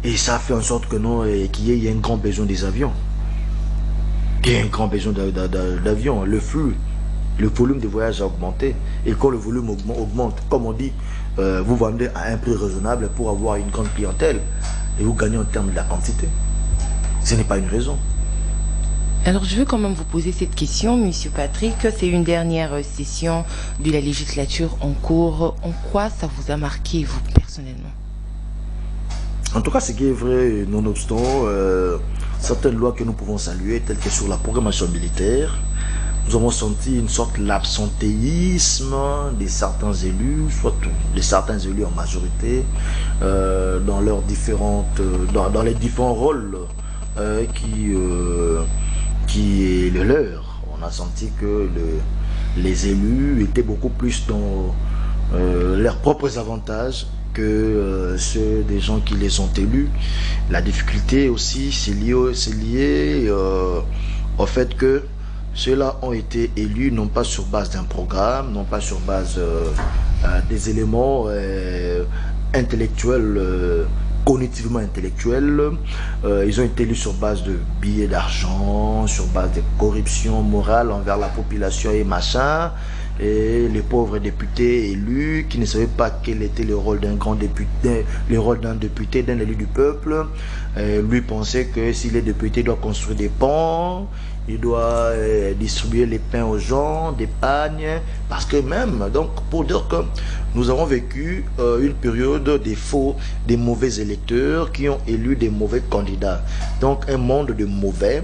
Et ça fait en sorte que qu'il y ait un grand besoin des avions. Il y a un grand besoin d'avions. Le flux, le volume de voyage a augmenté. Et quand le volume augmente, comme on dit, vous vendez à un prix raisonnable pour avoir une grande clientèle. Et vous gagnez en termes de la quantité. Ce n'est pas une raison. Alors je veux quand même vous poser cette question, Monsieur Patrick. C'est une dernière session de la législature en cours. En quoi ça vous a marqué, vous, personnellement? En tout cas, ce qui est vrai, nonobstant certaines lois que nous pouvons saluer, telles que sur la programmation militaire, nous avons senti une sorte d'absentéisme de certains élus, soit de certains élus en majorité, dans leurs différentes, dans les différents rôles qui est le leur. On a senti que les élus étaient beaucoup plus dans leurs propres avantages que ceux des gens qui les ont élus. La difficulté aussi, c'est lié au fait que ceux-là ont été élus non pas sur base d'un programme, non pas sur base des éléments intellectuels, cognitivement intellectuels. Ils ont été élus sur base de billets d'argent, sur base de corruption morale envers la population et machin. Et les pauvres députés élus qui ne savaient pas quel était le rôle d'un grand député, le rôle d'un député, d'un élu du peuple, lui pensait que si les députés doivent construire des ponts, il doit distribuer les pains aux gens, des pagnes, parce que même, donc pour dire que nous avons vécu une période des mauvais électeurs qui ont élu des mauvais candidats. Donc un monde de mauvais.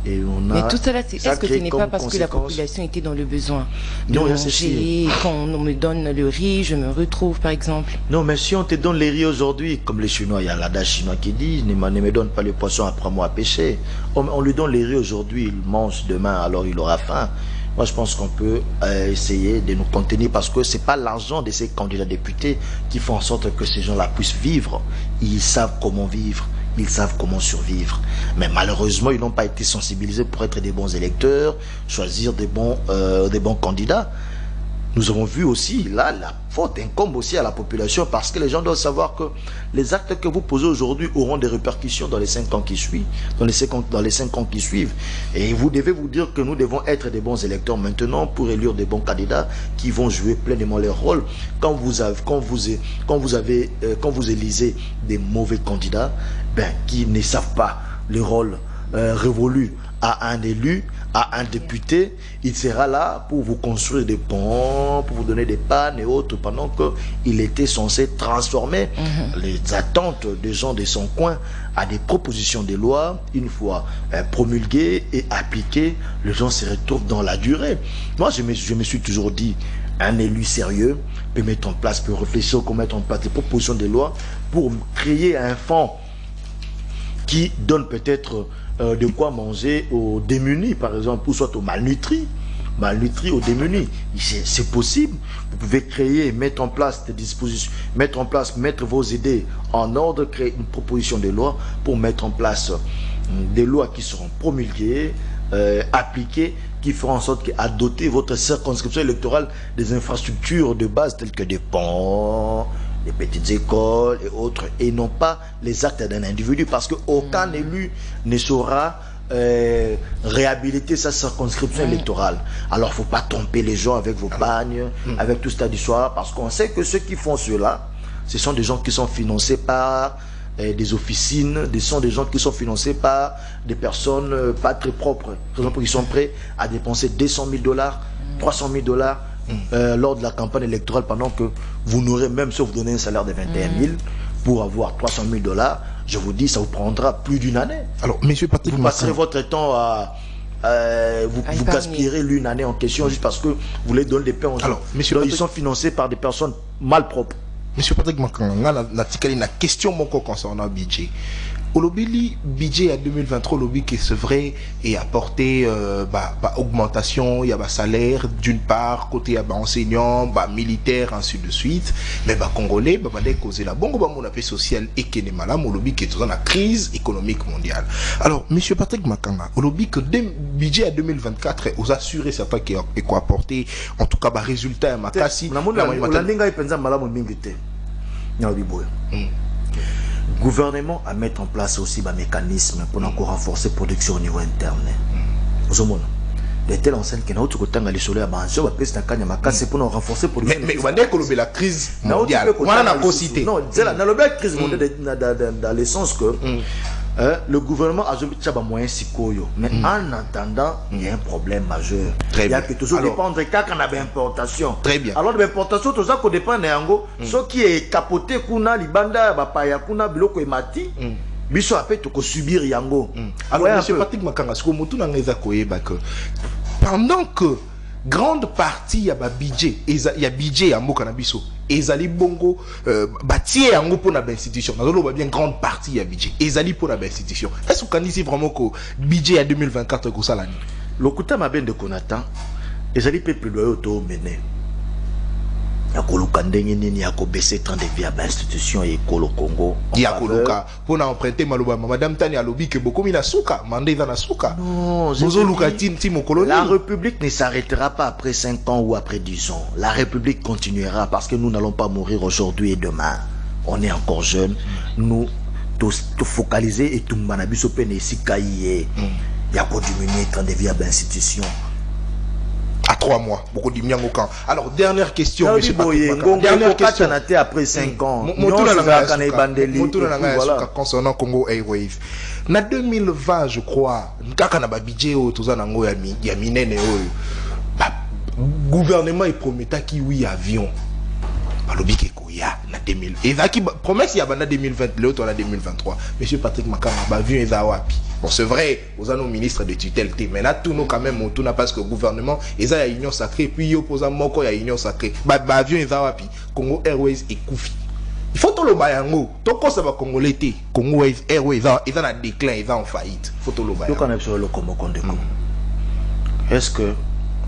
Et on a, mais tout cela, est-ce que ce n'est pas parce que la population était dans le besoin de manger, quand on me donne le riz, je me retrouve par exemple? Non, mais si on te donne les riz aujourd'hui, comme les Chinois, il y a l'adage chinois qui dit, ne me donne pas le poisson, apprends-moi à pêcher. On lui donne les riz aujourd'hui, il mange demain, alors il aura faim. Moi, je pense qu'on peut essayer de nous contenir parce que c'est pas l'argent de ces candidats députés qui font en sorte que ces gens-là puissent vivre. Ils savent comment vivre. Ils savent comment survivre. Mais malheureusement, ils n'ont pas été sensibilisés pour être des bons électeurs, choisir des bons candidats. Nous avons vu aussi, là, la faute incombe aussi à la population parce que les gens doivent savoir que les actes que vous posez aujourd'hui auront des répercussions dans les 5 ans qui suivent, dans les 5 ans qui suivent. Et vous devez vous dire que nous devons être des bons électeurs maintenant pour élire des bons candidats qui vont jouer pleinement leur rôle. Quand vous élisez des mauvais candidats, qui ne savent pas le rôle révolu à un élu, à un député, il sera là pour vous construire des ponts, pour vous donner des pannes et autres, pendant qu'il était censé transformer les attentes des gens de son coin à des propositions de loi. Une fois promulguées et appliquées, les gens se retrouvent dans la durée. Moi, je me suis toujours dit, un élu sérieux peut mettre en place, peut réfléchir comment mettre en place des propositions de loi pour créer un fonds qui donne peut-être de quoi manger aux démunis, par exemple, ou soit aux malnutris, aux démunis. C'est possible. Vous pouvez créer, mettre en place des dispositions, mettre vos idées en ordre, créer une proposition de loi pour mettre en place des lois qui seront promulguées, appliquées, qui feront en sorte qu'à doter votre circonscription électorale des infrastructures de base telles que des ponts, des petites écoles et autres, et non pas les actes d'un individu, parce qu'aucun élu ne saura réhabiliter sa circonscription électorale. Alors, il ne faut pas tromper les gens avec vos bagnes, avec tout ce tas d'histoire, parce qu'on sait que ceux qui font cela, ce sont des gens qui sont financés par des officines, ce sont des gens qui sont financés par des personnes pas très propres, par exemple, qui sont prêts à dépenser $200 000, $300 000 lors de la campagne électorale, pendant que vous n'aurez, même si vous donnez un salaire de 21 000 pour avoir $300 000, je vous dis, ça vous prendra plus d'une année. Alors, monsieur Patrick, vous passerez votre temps à vous gaspillerez l'une année en question juste parce que vous voulez donner des pains aux gens. Alors, monsieur Patrick, ils sont financés par des personnes malpropres. Monsieur Patrick Makanga, la question concernant le budget. Au budget à 2023, le budget c'est vrai et apporté augmentation, il y a salaire d'une part côté enseignant, militaire, ainsi de suite. Mais congolais, causer la bonne mon appel social et qui est malade, le budget qui est dans la crise économique mondiale. Alors, monsieur Patrick Makanga, au budget budget à 2024, vous assurez certains qui ont apporté en tout cas résultat à Makassi. Gouvernement à mettre en place aussi des mécanismes pour encore renforcer la production au niveau interne. Les telles enseignes qui n'ont pas les soleils à manger, c'est pour renforcer la production. Mais vous avez dit que la crise mondiale, on a cité. Non, la crise mondiale dans le sens que le gouvernement a des moyens psycho. Mais en attendant, il y a un problème majeur. Il y a que toujours dépendre quand on a des importations. Très bien. Alors, les importations, tout ça, qu'on dépend de ce qui est capoté, kuna, libanda, bapaya, kuna, biloko et mati. Biso a fait tout subir yango. Alors, monsieur Patrick Makanga, ce que vous avez dit, pendant que grande partie ya ba budget ya budget ya mboka na biso ezali bongo batie yango pour na ba institution nazolo ba bien grande partie ya budget ezali pour na ba institution est-ce qu'on dit vraiment que budget ya 2024 ko sala ni lokuta mabende konata ezali peuple loyo to mené ya koluka ndenge nini ya ko baisser temps de vie à institution et kolo Congo ya koluka pour na emprunter maloba madame Tani alobi que beaucoup mina suka mandeza na suka non bozoluka ti mokolo la République ne s'arrêtera pas après 5 ans ou après 10 ans. La République continuera parce que nous n'allons pas mourir aujourd'hui et demain. On est encore jeunes. Nous tous focaliser et tout manabiso pene ici kaye. Il y a pour diminuer temps de vie à l'institution. À 3 mois, beaucoup de miens au camp. Alors, dernière question, monsieur Patrick. Dernière question. Après 5 ans. Concernant Congo Airways. Na 2020, je crois, kaka na ba budget o toza nango ya minene oyo. Gouvernement il promettait qui oui avion. Balobi ke koya na 2000. Et qui promesse ya bana 2020 l'autre na 2023. Monsieur Patrick Makanga ba avion eza wapi? Bon, c'est vrai, aux nos ministres de tutelle, mais là, tout nous quand même, tout n'a pas ce que le gouvernement, ils ont une union sacrée, puis ils opposent Moko, il y a une union sacrée. Avion, ils ont Congo Airways et Koufi. Il faut tout le bayango. Tant que ça va Congo l'été, Congo Airways, ils ont un déclin, ils ont en faillite. Il faut tout le bayango. Est-ce que,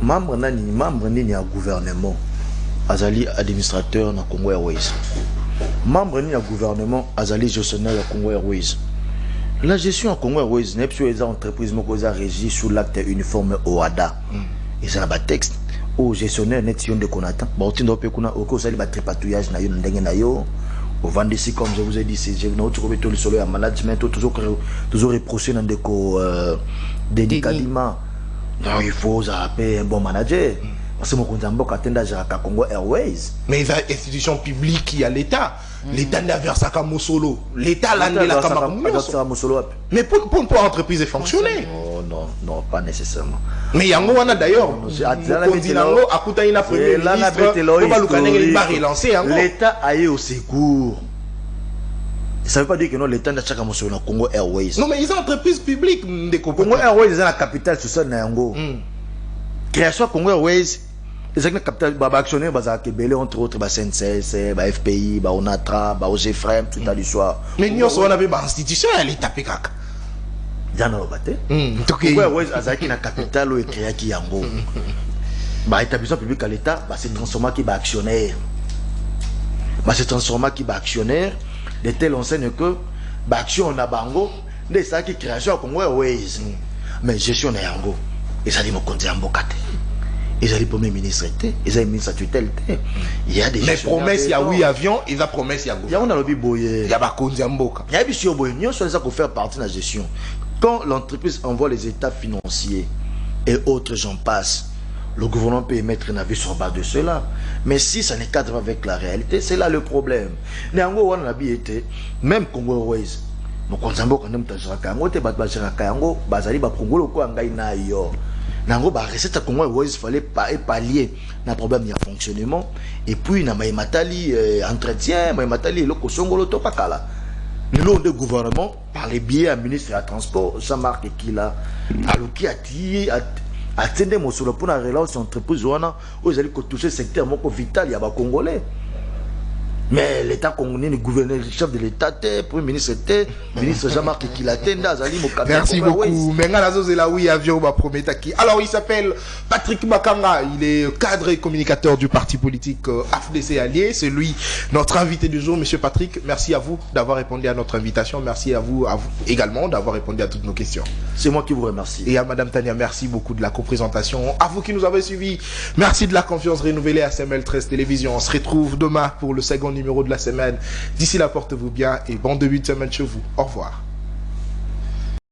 membre ni un gouvernement, Azali administrateur na Congo Airways, membre ni un gouvernement, Azali gestionnaire de Congo Airways. La gestion en Congo Airways n'est pas une entreprise qui est régie sous l'acte uniforme OADA. Et c'est un texte. Au gestionnaire net de Konata. Bon, tu n'as pas de tripatouillage na yo ndenge na yo. Au vendredi comme je vous ai dit, c'est notre comité sur le management toujours reproché dans des dédicadiments. Non, il faut appeler un bon manager. Parce que mon Congo Airways. Mais les institutions publiques qui a l'État. L'État n'a versé qu'à Mosolo. L'État l'a mis la Mosolo. Mais pour une entreprise fonctionner. Non, pas nécessairement. Mais il y a un d'ailleurs. L'État a eu au secours. Ça ne veut pas dire que l'État n'a pas Mosolo dans Congo Airways. Non, mais ils ont entreprises publiques. Congo Airways est la capitale sur ça. Création Congo Airways. Les capital actionnaires entre autres SNCS, FPI, ONATRA, OGFREM, tout à l'histoire. Mais nous on avait une institution à l'État PKK. Diana Lobate. Congo Airways azaki na capital ou créé qui yango. Établissement public à l'État, c'est transformé qui actionnaire. C'est transformé qui actionnaire de telle enseigne que action na bango, de ça qui création Congo Airways. Mais gestion na yango. Et ça dit mon compte ambokate. Ils ont les premiers ministres, ils ont les ministres tutelle. Il y a des promesses, il y a oui avion, il y a promesses, il y a il y a on a lobby boyer. Il y a Bakonzi Amboka. Il y a bien boyer. Nous sommes ça pour faire partie de la gestion. Quand l'entreprise envoie les états financiers et autres j'en passe, le gouvernement peut émettre un avis sur base de cela. Mais si ça n'est cadre avec la réalité, c'est là le problème. Néanmoins, on a bien été, même Congo Airways. Nous considérons que nous avons été basali ba Congo loko ngai na yo. Nango ba recette à Congo Airways fallait pallier na problème de fonctionnement et puis na matali entretien matali loko songolo to pakala. Le nom de gouvernement par les biais à ministre à transport Jean-Marc Ekila aloki ati atende mo sur le pour la relance entreprise wana aux allez que toucher secteur moko vital ya ba congolais. Mais l'État congolais, le gouverneur, le chef de l'État, le Premier ministre, le ministre Jean-Marc Kilatenda, merci beaucoup. Alors, il s'appelle Patrick Makanga. Il est cadre et communicateur du parti politique AFDC Allié. C'est lui, notre invité du jour. Monsieur Patrick, merci à vous d'avoir répondu à notre invitation. Merci à vous également d'avoir répondu à toutes nos questions. C'est moi qui vous remercie. Et à Madame Tania, merci beaucoup de la coprésentation. À vous qui nous avez suivis, merci de la confiance renouvelée à CML 13 Télévision. On se retrouve demain pour le second numéro de la semaine. D'ici là, portez-vous bien et bon début de semaine chez vous. Au revoir.